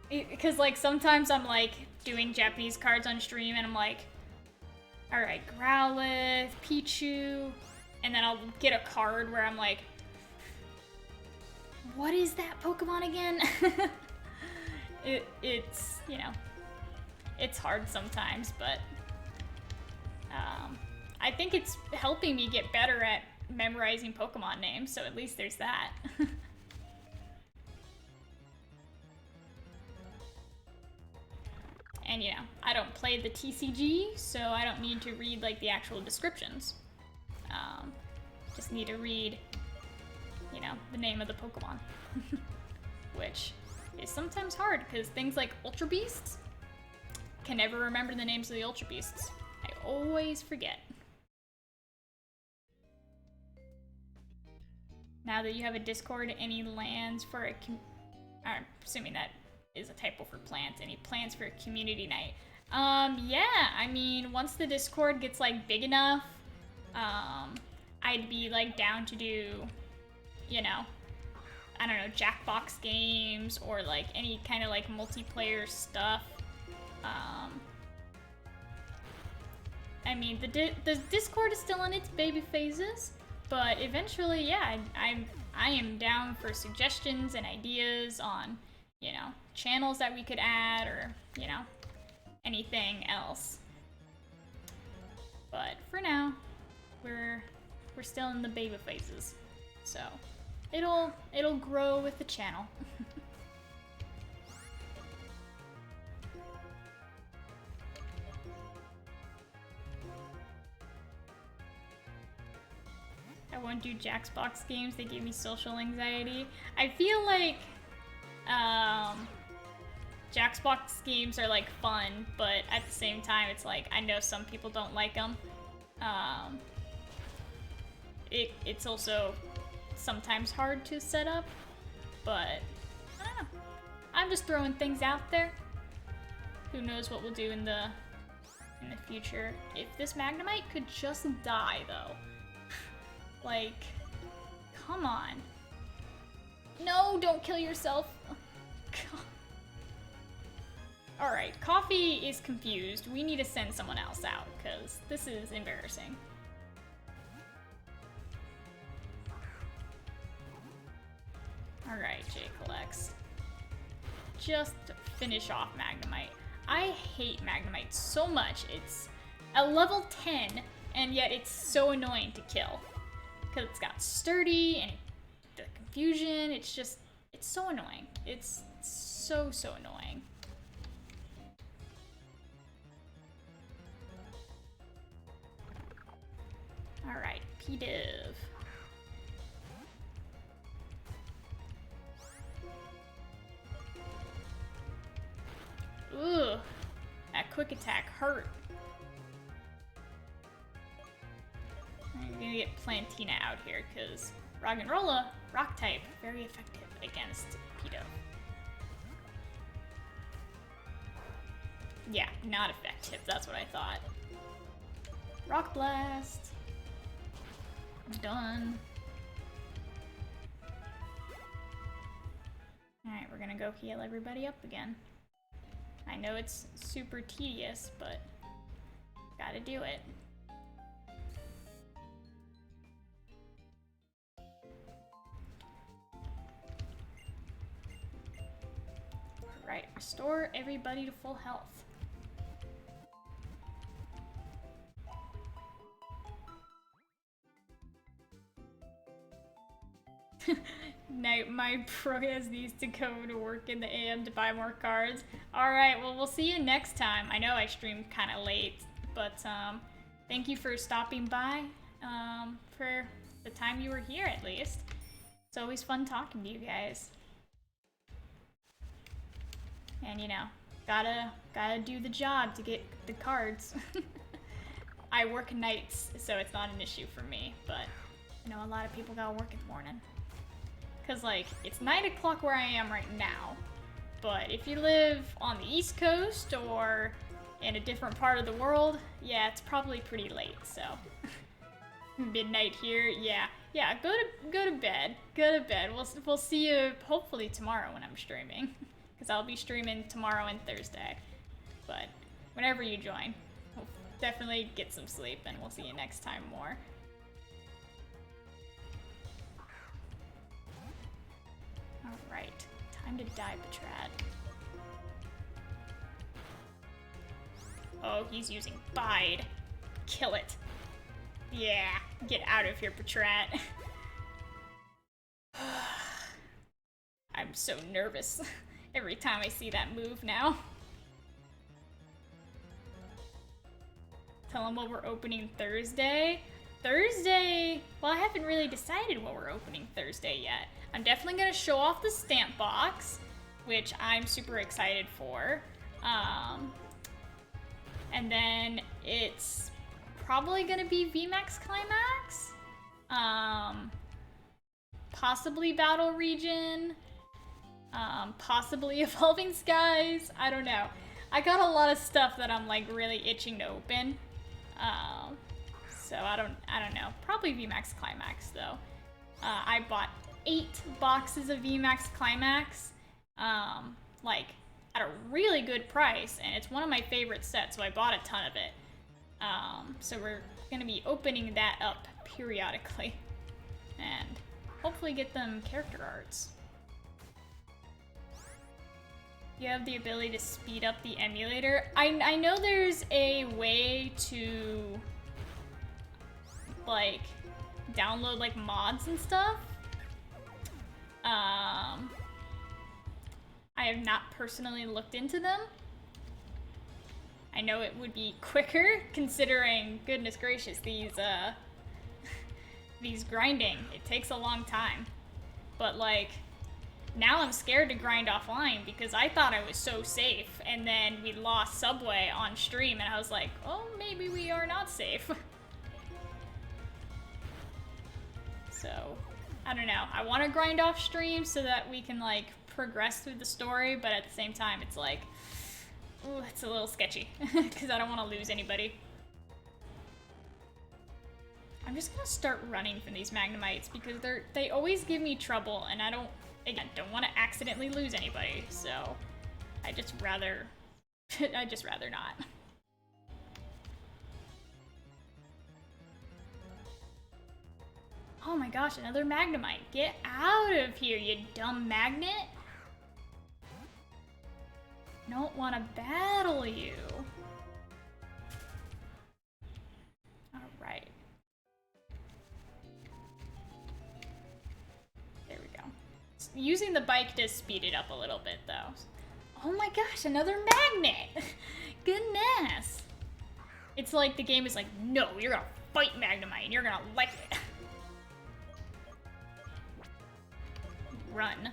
A: Because like sometimes I'm like doing Japanese cards on stream and I'm like, Alright, Growlithe, Pichu, and then I'll get a card where I'm like, what is that Pokemon again? It's, you know, it's hard sometimes, but I think it's helping me get better at memorizing Pokemon names, so at least there's that. And you know, I don't play the TCG, so I don't need to read like the actual descriptions. Just need to read, you know, the name of the Pokemon. Which is sometimes hard, because things like Ultra Beasts, can never remember the names of the Ultra Beasts. I always forget. Now that you have a Discord, any lands for a I'm assuming that is a typo for plants. Any plans for a community night? Yeah, I mean, once the Discord gets like big enough, I'd be like down to do, you know, I don't know, Jackbox games or like any kind of like multiplayer stuff. I mean, the Discord is still in its baby phases, but eventually, yeah, I am down for suggestions and ideas on, you know, channels that we could add or, you know, anything else. But for now, we're still in the baby phases, so it'll grow with the channel. I won't do Jackbox games, they give me social anxiety. I feel like Jackbox games are like fun, but at the same time it's like I know some people don't like them. It's also sometimes hard to set up, but I don't know. I'm just throwing things out there. Who knows what we'll do in the future. If this Magnemite could just die though. Like, come on. No, don't kill yourself. Alright, Coffee is confused. We need to send someone else out, because this is embarrassing. Alright, Jay collects. Just to finish off Magnemite. I hate Magnemite so much. It's a level 10, and yet it's so annoying to kill. Because it's got sturdy and the confusion, it's just, it's so annoying. It's so annoying. Alright, P-Div. Ugh, that quick attack hurt. I'm gonna get Plantina out here, because Roggenrola, rock type, very effective against P-Div. Yeah, not effective, that's what I thought. Rock Blast. I'm done. Alright, we're gonna go heal everybody up again. I know it's super tedious, but gotta do it. Alright, restore everybody to full health. Night, my Proyas needs to go to work in the AM to buy more cards. Alright, well, we'll see you next time. I know I streamed kind of late, but thank you for stopping by for the time you were here, at least. It's always fun talking to you guys. And, you know, gotta do the job to get the cards. I work nights, so it's not an issue for me, but, you know, a lot of people gotta work in the morning. Because, like, it's 9 o'clock where I am right now, but if you live on the East Coast or in a different part of the world, yeah, it's probably pretty late, so. Midnight here, yeah. Yeah, go to bed. Go to bed. We'll see you hopefully tomorrow when I'm streaming. Because I'll be streaming tomorrow and Thursday. But whenever you join, definitely get some sleep, and we'll see you next time more. Alright, time to die, Patrat. Oh, he's using Bide. Kill it. Yeah, get out of here, Patrat. I'm so nervous every time I see that move now. Tell him what we're opening Thursday. Thursday? Well, I haven't really decided what we're opening Thursday yet. I'm definitely gonna show off the stamp box, which I'm super excited for. And then it's probably gonna be VMAX Climax. Possibly Battle Region. Possibly Evolving Skies. I don't know. I got a lot of stuff that I'm like really itching to open. So I don't know. Probably VMAX Climax though. I bought 8 boxes of VMAX Climax, like at a really good price, and it's one of my favorite sets, so I bought a ton of it. So we're gonna be opening that up periodically, and hopefully get them character arts. You have the ability to speed up the emulator. I know there's a way to like download like mods and stuff. I have not personally looked into them. I know it would be quicker considering, goodness gracious, these grinding, it takes a long time. But like, now I'm scared to grind offline because I thought I was so safe, and then we lost Subway on stream and I was like, oh, maybe we are not safe. So, I don't know. I want to grind off stream so that we can like progress through the story, but at the same time it's like, ooh, it's a little sketchy because I don't want to lose anybody. I'm just gonna start running from these Magnemites because they always give me trouble, and I don't want to accidentally lose anybody, so I'd just rather not. Oh my gosh, another Magnemite. Get out of here, you dumb magnet. Don't want to battle you. Alright. There we go. Using the bike does speed it up a little bit, though. Oh my gosh, another magnet! Goodness! It's like the game is like, no, you're gonna fight Magnemite and you're gonna like it. Run.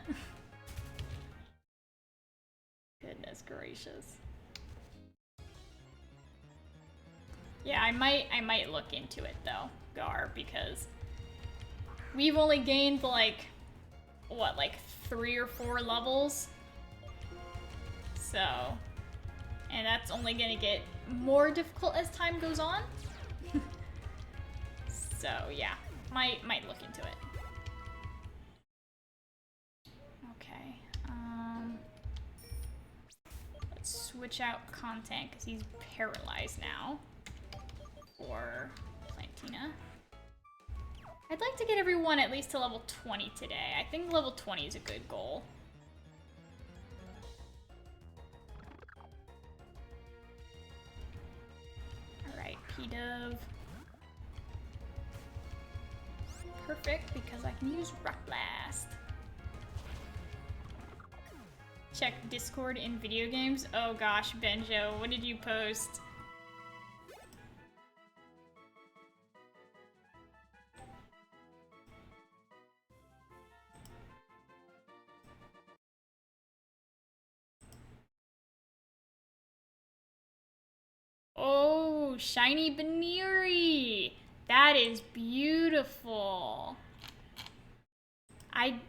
A: Goodness gracious. Yeah, I might look into it though, Gar, because we've only gained like, what, like 3 or 4 levels? So, and that's only gonna get more difficult as time goes on. So yeah, might look into it. Okay, let's switch out content because he's paralyzed now for Plantina. I'd like to get everyone at least to level 20 today. I think level 20 is a good goal. Alright, P-Dove. Perfect, because I can use Rock Blast. Check Discord in video games. Oh gosh, Benjo, what did you post? Oh, shiny Baneri! That is beautiful. I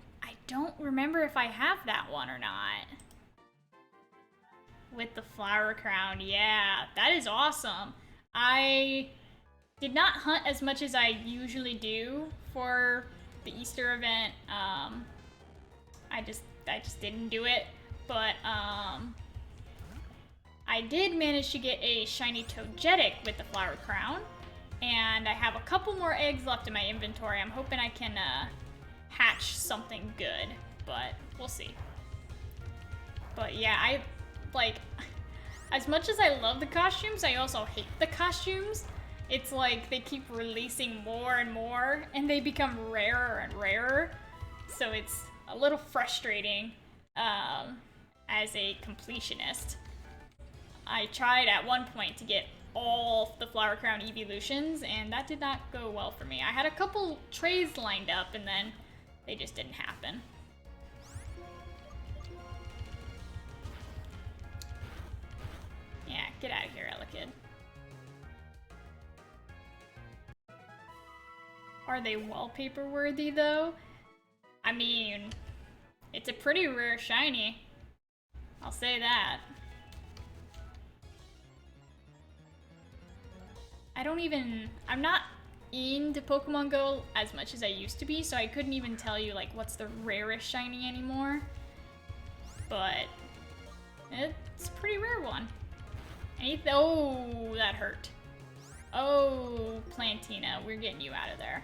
A: don't remember if I have that one or not. With the flower crown, yeah, that is awesome. I did not hunt as much as I usually do for the Easter event. I just didn't do it, but I I did manage to get a shiny Togetic with the Flower Crown, and I have a couple more eggs left in my inventory. I'm hoping I can hatch something good, but we'll see. But yeah, I like, as much as I love the costumes, I also hate the costumes. It's like they keep releasing more and more, and they become rarer and rarer. So it's a little frustrating as a completionist. I tried at one point to get all the Flower Crown evolutions, and that did not go well for me. I had a couple trays lined up, and then they just didn't happen. Yeah, get out of here, Elekid. Are they wallpaper worthy though? I mean, it's a pretty rare shiny. I'll say that. I'm not into Pokemon Go as much as I used to be, so I couldn't even tell you like what's the rarest shiny anymore. But it's a pretty rare one. Oh, that hurt. Oh, Plantina, we're getting you out of there.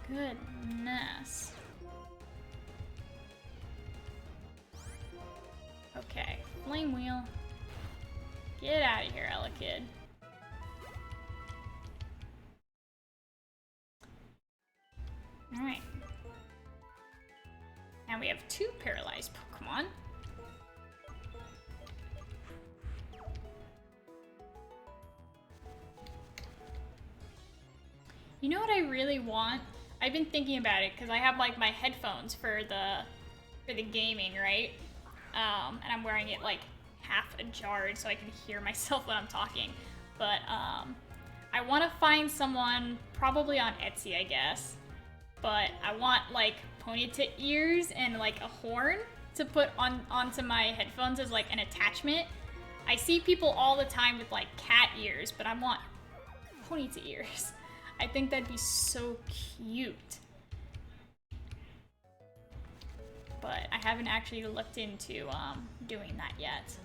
A: Goodness. Okay, Flame Wheel. Get out of here, Elekid. Alright. Now we have 2 paralyzed Pokemon. You know what I really want? I've been thinking about it because I have like my headphones for the gaming, right? And I'm wearing it like half ajarred so I can hear myself when I'm talking. But I want to find someone, probably on Etsy, I guess. But I want like ponytail ears and like a horn to put onto my headphones as like an attachment. I see people all the time with like cat ears, but I want ponytail ears. I think that'd be so cute. But I haven't actually looked into doing that yet.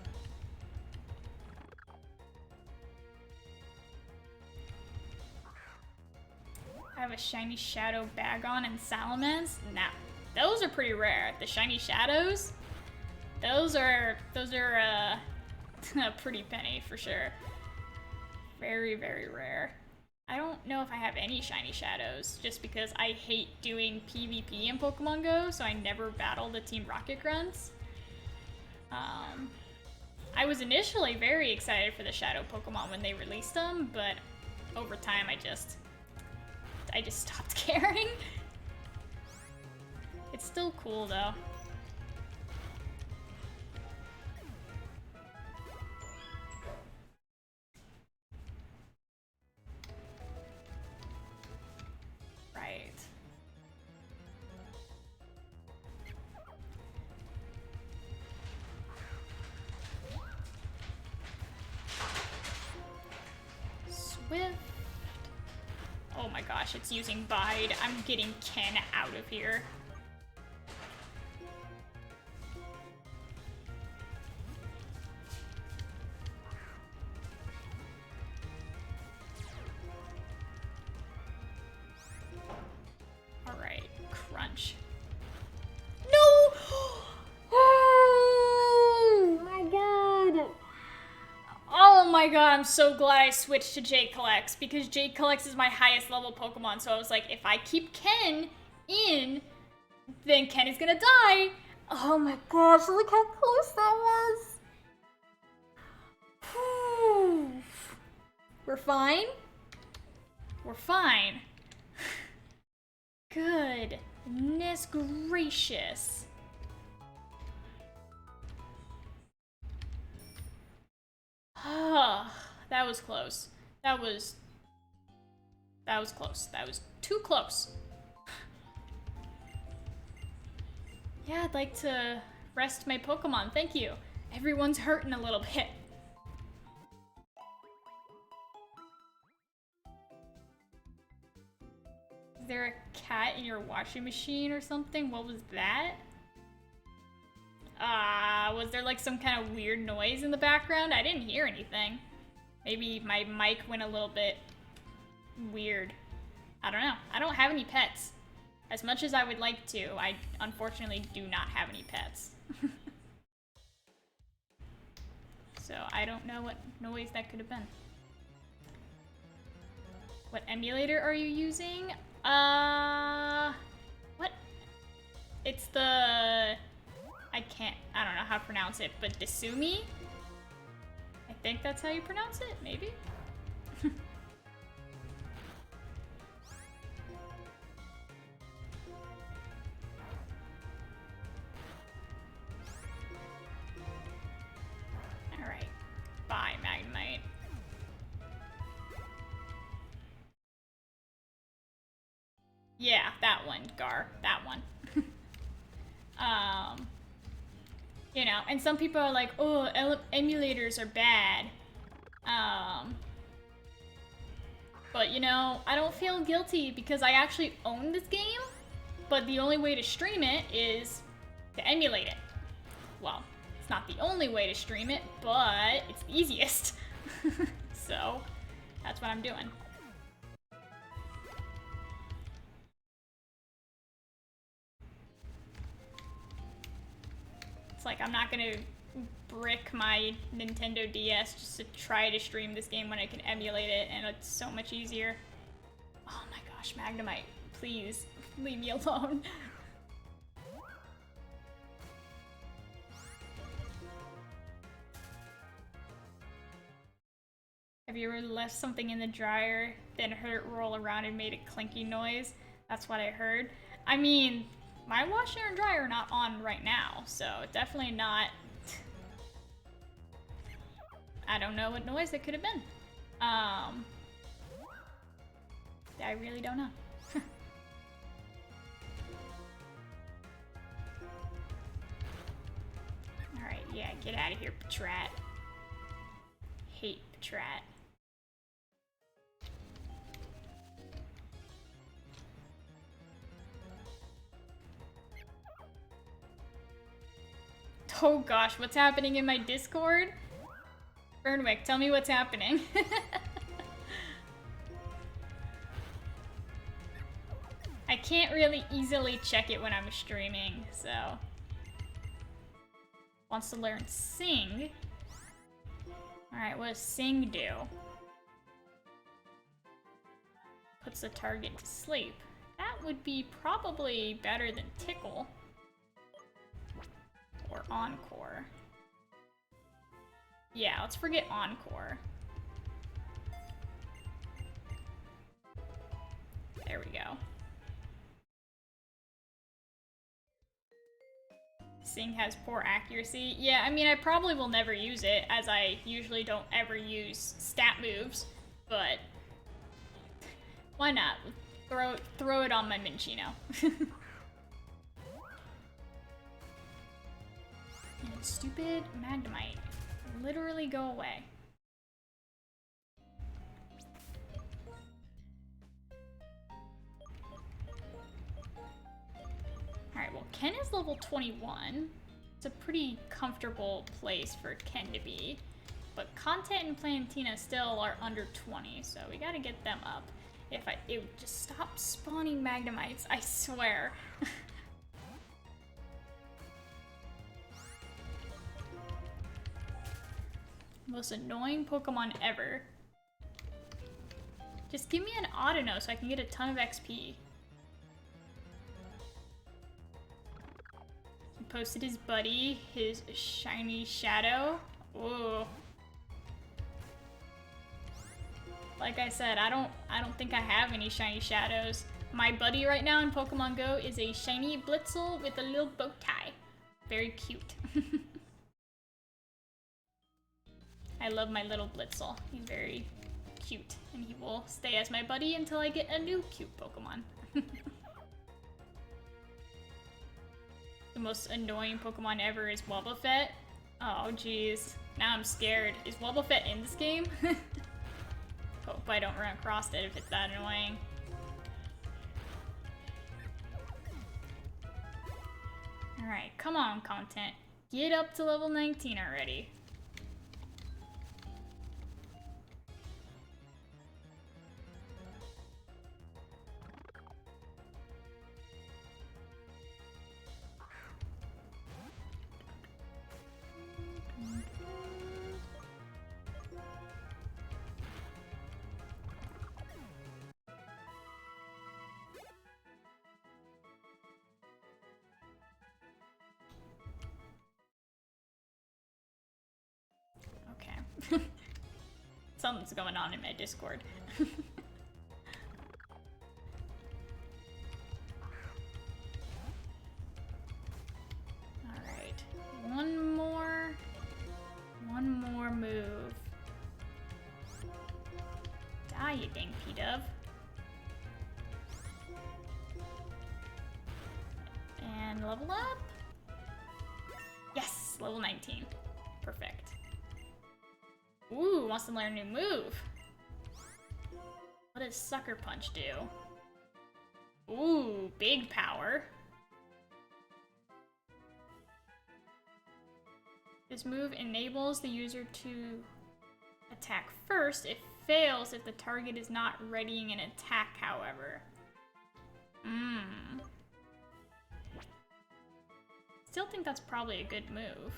A: I have a shiny Shadow Bagon and Salamence. Now, those are pretty rare. The shiny Shadows, those are a pretty penny for sure. Very, very rare. I don't know if I have any shiny Shadows, just because I hate doing PvP in Pokemon Go, so I never battle the Team Rocket Grunts. I was initially very excited for the Shadow Pokemon when they released them, but over time I just stopped caring. It's still cool though. Right. Swift. Oh my gosh, it's using Bide. I'm getting Ken out of here. Alright, Crunch. No! Oh my god! Oh my god, I'm so glad I switched to J-Collex, because J-Collex is my highest level Pokemon, so I was like, if I keep Ken in, then Ken is gonna die. Oh my gosh, look how close that was. Whew. We're fine? We're fine. Goodness gracious. That was close. That was close. That was too close. Yeah, I'd like to rest my Pokemon. Thank you. Everyone's hurting a little bit. Is there a cat in your washing machine or something? What was that? Was there like some kind of weird noise in the background? I didn't hear anything. Maybe my mic went a little bit weird. I don't know. I don't have any pets. As much as I would like to, I unfortunately do not have any pets. So I don't know what noise that could have been. What emulator are you using? What? It's the... I don't know how to pronounce it, but Desumi? I think that's how you pronounce it, maybe? Alright. Bye, Magnemite. Yeah, that one, Gar. That one. You know, and some people are like, oh, emulators are bad. But you know, I don't feel guilty because I actually own this game, but the only way to stream it is to emulate it. Well, it's not the only way to stream it, but it's the easiest. So, that's what I'm doing. Like, I'm not gonna brick my Nintendo DS just to try to stream this game when I can emulate it, and it's so much easier. Oh my gosh, Magnemite, please leave me alone. Have you ever left something in the dryer, then heard it roll around and made a clinky noise? That's what I heard. I mean, my washer and dryer are not on right now, so definitely not. I don't know what noise it could have been. I really don't know. Alright, yeah, get out of here, Patrat. Hate Patrat. Oh gosh, what's happening in my Discord? Burnwick, tell me what's happening. I can't really easily check it when I'm streaming, so... Wants to learn Sing. Alright, what does Sing do? Puts the target to sleep. That would be probably better than Tickle. Or Encore. Yeah, let's forget Encore. There we go. Sing has poor accuracy. Yeah, I mean, I probably will never use it, as I usually don't ever use stat moves, but why not? Throw it on my Minccino. Stupid Magnemite. Literally go away. Alright, well, Ken is level 21. It's a pretty comfortable place for Ken to be. But Content and Plantina still are under 20, so we gotta get them up. It would just stop spawning Magnemites, I swear. Most annoying Pokemon ever. Just give me an Audino so I can get a ton of XP. He posted his buddy, his shiny Shadow. Ooh. Like I said, I don't think I have any shiny Shadows. My buddy right now in Pokemon Go is a shiny Blitzel with a little bow tie. Very cute. I love my little Blitzel. He's very cute, and he will stay as my buddy until I get a new cute Pokemon. The most annoying Pokemon ever is Wobbuffet. Oh, jeez. Now I'm scared. Is Wobbuffet in this game? Hope I don't run across it if it's that annoying. Alright, come on, content. Get up to level 19 already. Something's going on in my Discord. Alright. One more move. Die, you dang P-Dove. And level up? Yes! Level 19. Perfect. Ooh, wants to learn a new move. What does Sucker Punch do? Ooh, big power. This move enables the user to attack first. It fails if the target is not readying an attack, however. Still think that's probably a good move.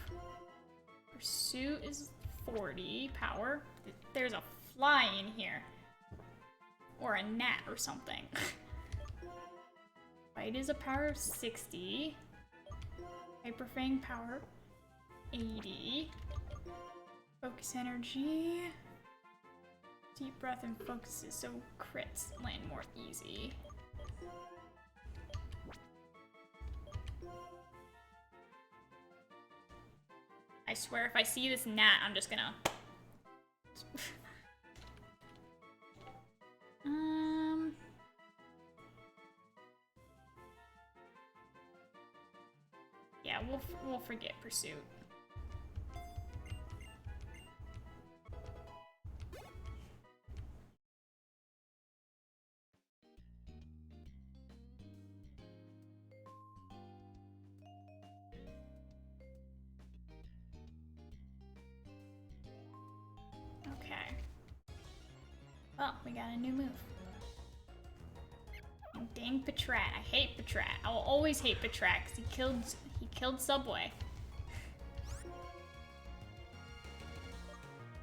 A: Pursuit is 40 power. There's a fly in here. Or a gnat or something. Bite is a power of 60. Hyper Fang power 80. Focus energy. Deep breath and focuses so crits land more easy. I swear if I see this gnat, I'm just gonna... Yeah, we'll forget Pursuit. Okay. Well, we got a new move. And dang Patrat. I hate Patrat. I will always hate Patrat because he killed Subway.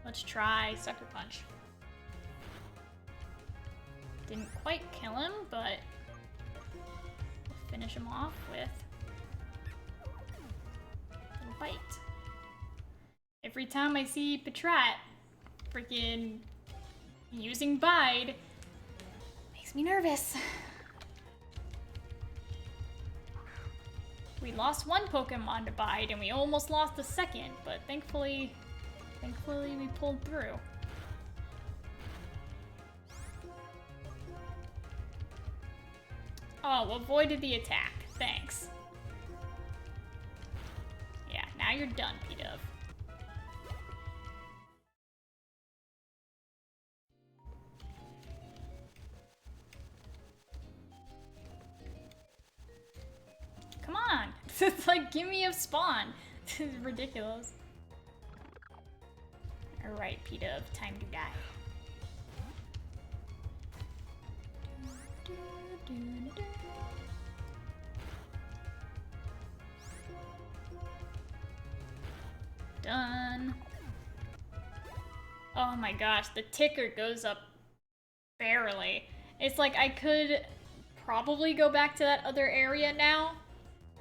A: Let's try Sucker Punch. Didn't quite kill him, but we'll finish him off with a little bite. Every time I see Patrat freaking using Bide, makes me nervous. We lost one Pokemon to Bide and we almost lost the second, but thankfully we pulled through. Oh, avoided the attack. Thanks. Yeah, now you're done, P-Dove. Come on! It's like, give me a spawn! This is ridiculous. Alright, P-Dove, time to die. Done. Oh my gosh, the ticker goes up barely. It's like I could probably go back to that other area now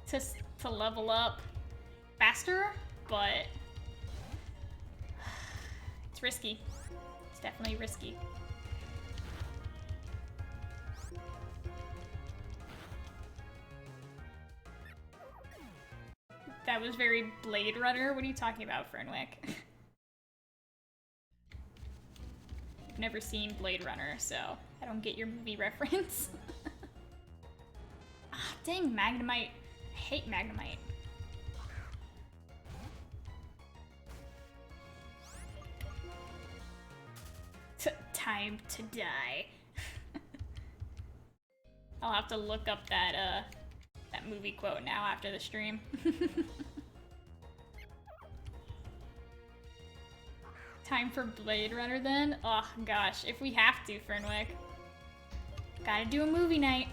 A: to level up faster, but it's risky. It's definitely risky. That was very Blade Runner. What are you talking about, Fernwick? I've never seen Blade Runner, so I don't get your movie reference. Ah, dang, Magnemite. I hate Magnemite. Time to die. I'll have to look up that that movie quote now after the stream. Time for Blade Runner then? Oh gosh, if we have to, Fernwick. Gotta do a movie night.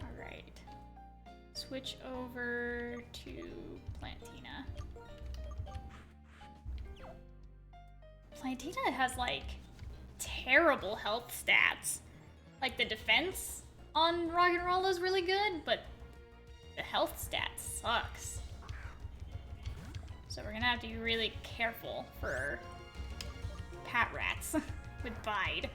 A: Alright. Switch over to Plantina. Plantina has like terrible health stats. Like the defense on Rock'n'Roll is really good, but the health stat sucks. So we're gonna have to be really careful for Pat Rats with Bide.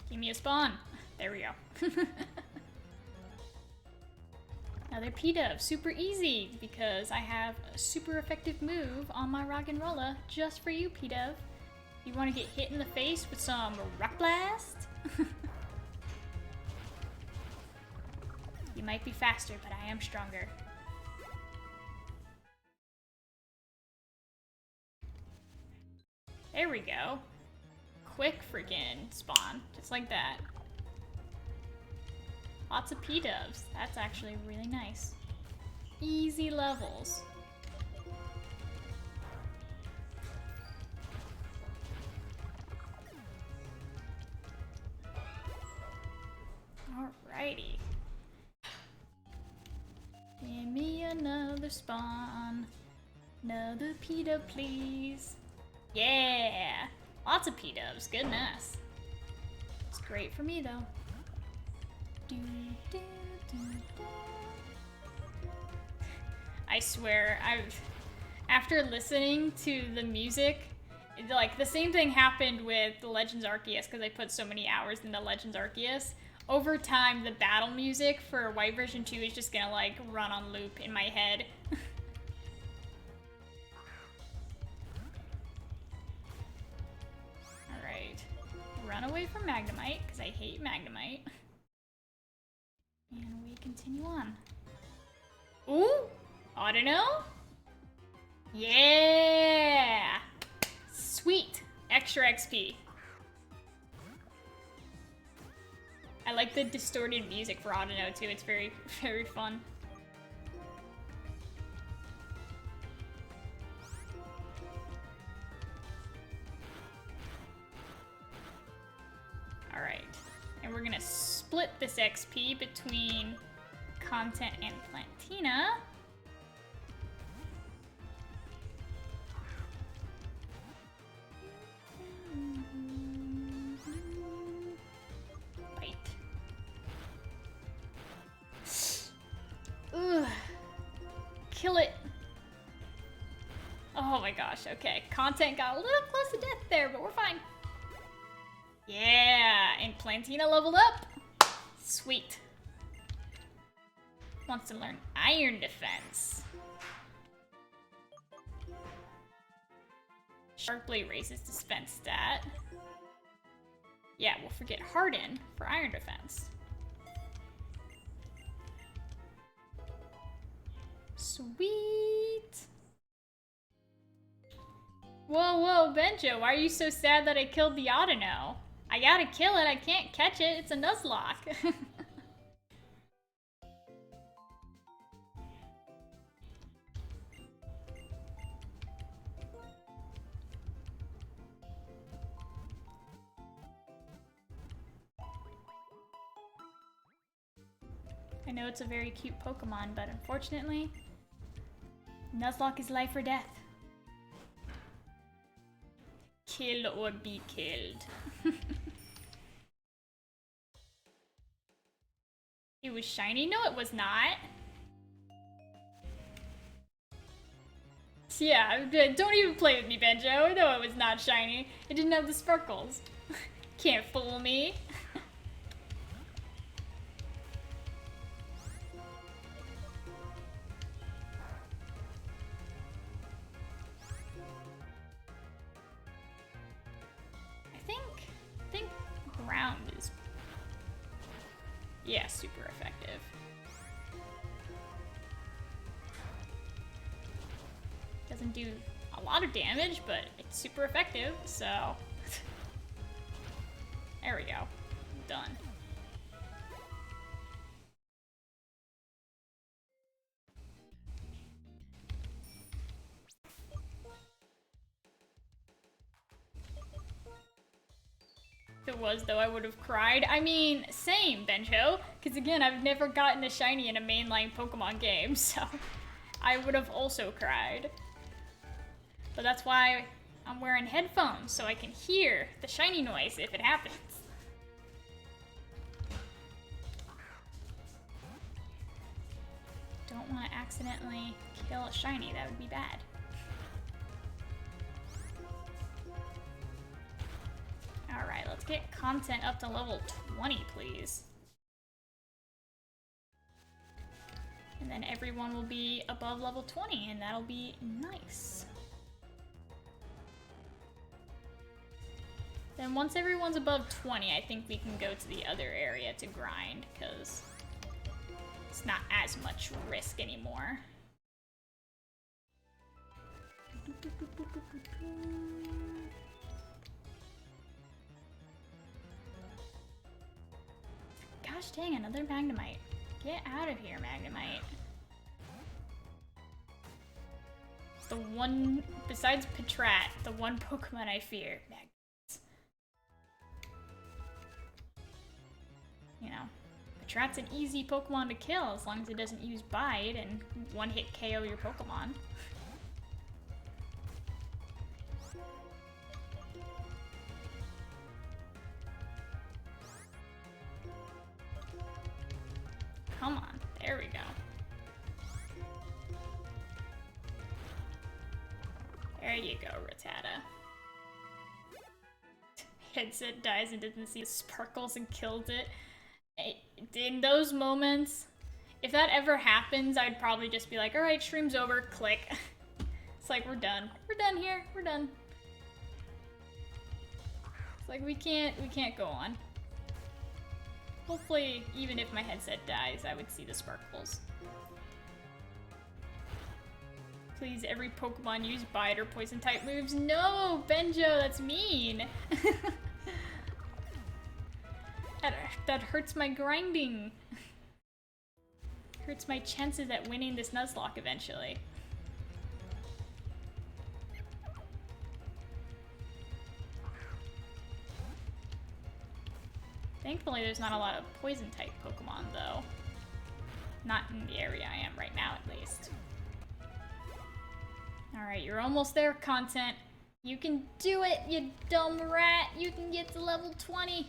A: Give me a spawn. There we go. Another P-Dove, super easy, because I have a super effective move on my Rock'n'Rolla just for you, P-Dove. You want to get hit in the face with some Rock Blast? You might be faster, but I am stronger. There we go. Quick freaking spawn, just like that. Lots of P-Doves. That's actually really nice. Easy levels. Alrighty. Give me another spawn. Another P-Dove, please. Yeah! Lots of P-Doves, goodness. It's great for me, though. I swear, after listening to the music, like the same thing happened with the Legends Arceus because I put so many hours into Legends Arceus. Over time, the battle music for White version 2 is just gonna like run on loop in my head. Alright, run away from Magnemite because I hate Magnemite. And we continue on. Ooh! Audino? Yeah! Sweet! Extra XP. I like the distorted music for Audino too. It's very, very fun. Alright. And we're gonna split this XP between Content and Plantina. Bite. Ugh. Kill it. Oh my gosh, okay. Content got a little close to death there, but we're fine. Yeah, and Plantina leveled up. Sweet. Wants to learn Iron Defense. Shark Blade raises defense stat. Yeah, we'll forget Harden for Iron Defense. Sweet. Whoa, whoa, Benjo, why are you so sad that I killed the Audino? I gotta kill it, I can't catch it, it's a Nuzlocke. I know it's a very cute Pokemon, but unfortunately, Nuzlocke is life or death. Kill or be killed. It was shiny? No, it was not. Yeah, don't even play with me, Benjo. No, it was not shiny. It didn't have the sparkles. Can't fool me. Yeah, super effective. Doesn't do a lot of damage, but it's super effective, so... There we go. Done. If it was, though, I would have cried. I mean, same, Benjo. Because again, I've never gotten a shiny in a mainline Pokemon game, so I would have also cried. But that's why I'm wearing headphones, so I can hear the shiny noise if it happens. Don't want to accidentally kill a shiny, that would be bad. Alright, let's get content up to level 20, please. And then everyone will be above level 20, and that'll be nice. Then once everyone's above 20, I think we can go to the other area to grind, because it's not as much risk anymore. Gosh dang, another Magnemite. Get out of here, Magnemite. It's the one, besides Patrat, the one Pokemon I fear. Magnemites. You know, Patrat's an easy Pokemon to kill as long as it doesn't use Bite and one-hit KO your Pokemon. Come on, there we go. There you go, Rattata. Headset dies and doesn't see the sparkles and kills it. In those moments, if that ever happens, I'd probably just be like, alright, stream's over, click. It's like, we're done. We're done here, we're done. It's like, we can't go on. Hopefully, even if my headset dies, I would see the sparkles. Please, every Pokemon use Bite or Poison type moves. No, Benjo, that's mean. That hurts my grinding. Hurts my chances at winning this Nuzlocke eventually. Thankfully, there's not a lot of Poison-type Pokemon, though. Not in the area I am right now, at least. Alright, you're almost there, content. You can do it, you dumb rat! You can get to level 20!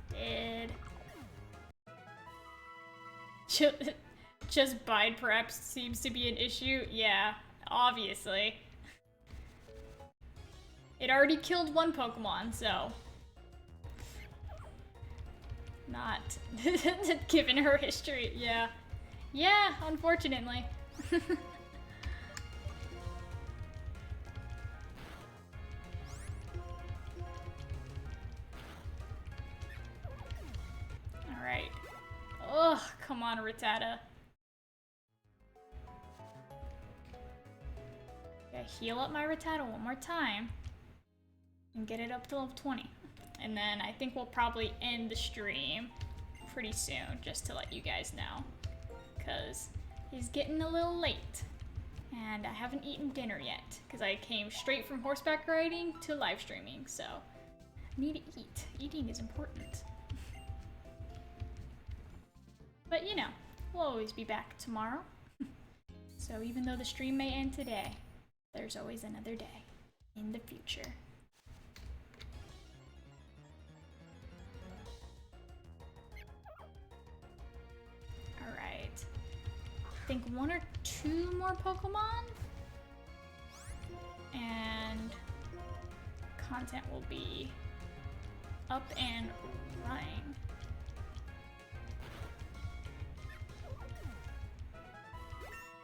A: Dead. Just Bide perhaps seems to be an issue. Yeah, obviously. It already killed one Pokemon, so... Not given her history, yeah. Yeah, unfortunately. Alright. Ugh, come on, Rattata. Gotta heal up my Rattata one more time. And get it up to level 20. And then I think we'll probably end the stream pretty soon, just to let you guys know. Because it's getting a little late. And I haven't eaten dinner yet, because I came straight from horseback riding to live streaming, so I need to eat. Eating is important. But you know, we'll always be back tomorrow. So even though the stream may end today, there's always another day in the future. Alright. I think 1 or 2 more Pokemon? And content will be up and running.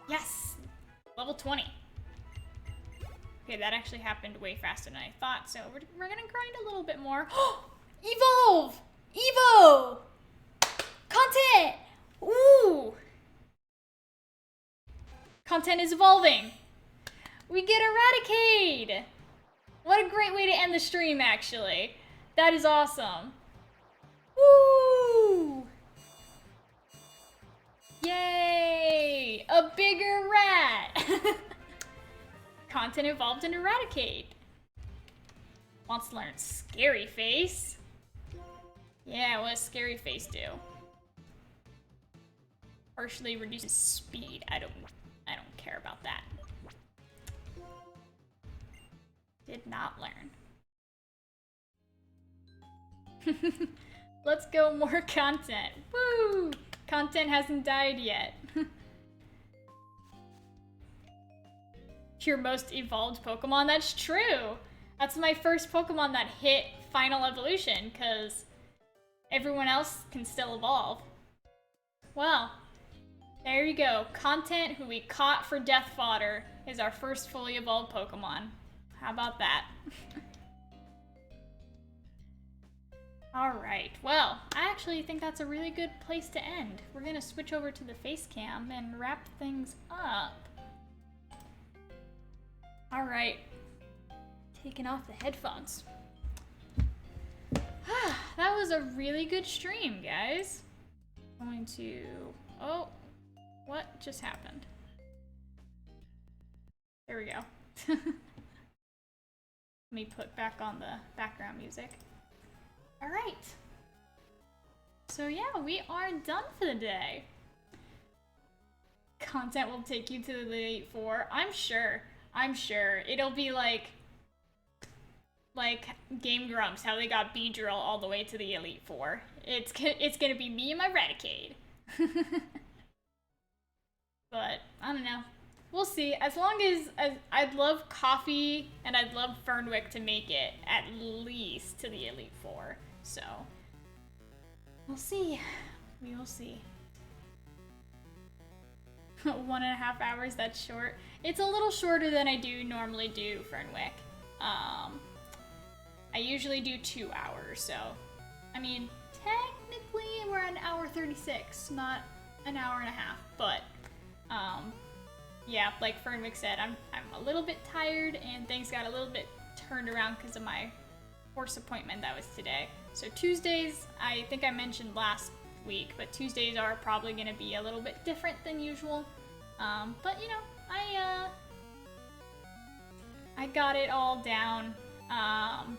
A: Yes! Level 20. Okay, that actually happened way faster than I thought, so we're gonna grind a little bit more. Evolve! Evo! Content! Ooh! Content is evolving! We get Eradicate! What a great way to end the stream, actually. That is awesome. Woo! Yay! A bigger rat! Content evolved in Eradicate. Wants to learn Scary Face. Yeah, what does Scary Face do? Partially reduces speed. I don't care about that. Did not learn. Let's go more content. Woo! Content hasn't died yet. Your most evolved Pokemon? That's true. That's my first Pokemon that hit final evolution, because everyone else can still evolve. Well, there you go. Content, who we caught for death fodder, is our first fully evolved Pokemon. How about that? Alright, well, I actually think that's a really good place to end. We're gonna switch over to the face cam and wrap things up. Alright, taking off the headphones. That was a really good stream, guys. I'm going to... Oh, what just happened? There we go. Let me put back on the background music. Alright. So yeah, we are done for the day. Content will take you to the Elite Four. I'm sure. It'll be like Game Grumps, how they got Beedrill all the way to the Elite Four. It's gonna be me and my Raticate. But, I don't know. We'll see. As long as I'd love Coffee and I'd love Fernwick to make it at least to the Elite Four. So, we'll see. We will see. 1.5 hours, that's short. It's a little shorter than I do normally do Fernwick. I usually do 2 hours, so, I mean, technically we're at 1:36, not an hour and a half, but, yeah, like Fernwick said, I'm a little bit tired and things got a little bit turned around because of my horse appointment that was today. So Tuesdays, I think I mentioned last week, but Tuesdays are probably going to be a little bit different than usual. But you know, I got it all down, and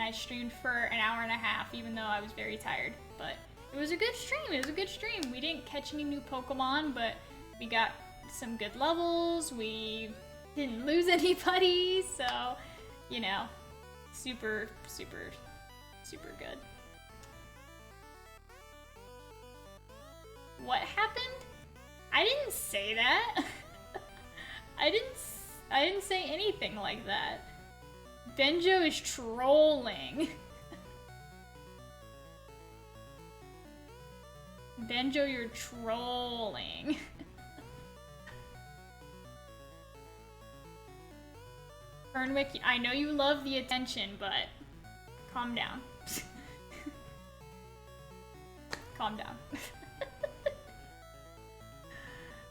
A: I streamed for an hour and a half, even though I was very tired. But it was a good stream. We didn't catch any new Pokemon, but we got some good levels. We didn't lose anybody, so you know, super good. What happened? I didn't say that. I didn't say anything like that. Benjo is trolling. Benjo, you're trolling. Fernwick, I know you love the attention, but calm down. Calm down.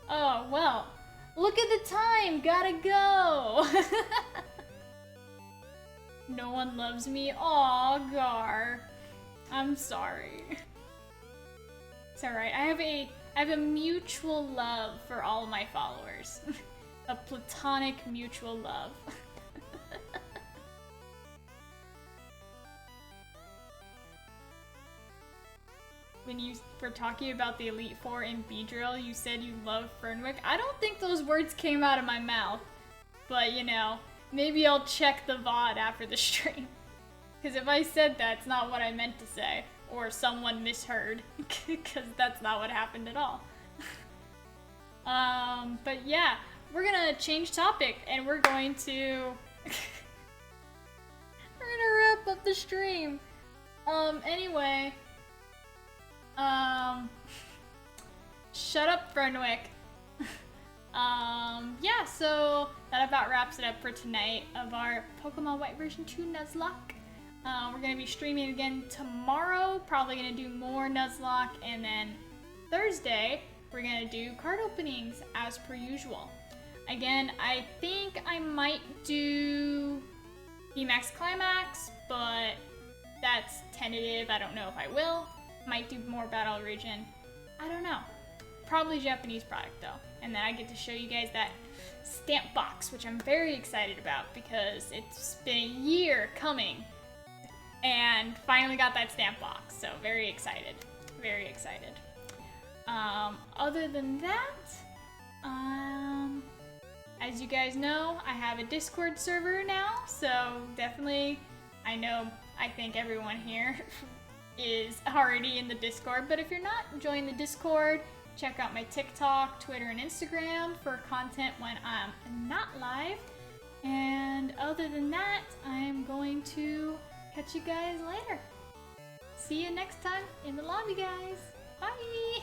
A: Oh, well, look at the time, gotta go. No one loves me. Aw, Gar. I'm sorry. It's alright, I have a mutual love for all of my followers. A platonic mutual love. When you were talking about the Elite Four in Beedrill, you said you love Fernwick. I don't think those words came out of my mouth. But, you know, maybe I'll check the VOD after the stream. Because if I said that, it's not what I meant to say. Or someone misheard. Because that's not what happened at all. But yeah, we're gonna change topic and we're going to... we're gonna wrap up the stream. Anyway... shut up, Fernwick. Yeah, so that about wraps it up for tonight of our Pokemon White version 2 Nuzlocke. We're gonna be streaming again tomorrow, probably gonna do more Nuzlocke, and then Thursday, we're gonna do card openings as per usual. Again, I think I might do VMAX Climax, but that's tentative. I don't know if I will. Might do more Battle Region. I don't know. Probably Japanese product though. And then I get to show you guys that stamp box, which I'm very excited about because it's been a year coming and finally got that stamp box. So very excited. Very excited. Other than that, as you guys know, I have a Discord server now, so definitely, I think everyone here is already in the Discord, but if you're not, join the Discord, check out my TikTok, Twitter, and Instagram for content when I'm not live, and other than that, I'm going to catch you guys later. See you next time in the lobby, guys. Bye!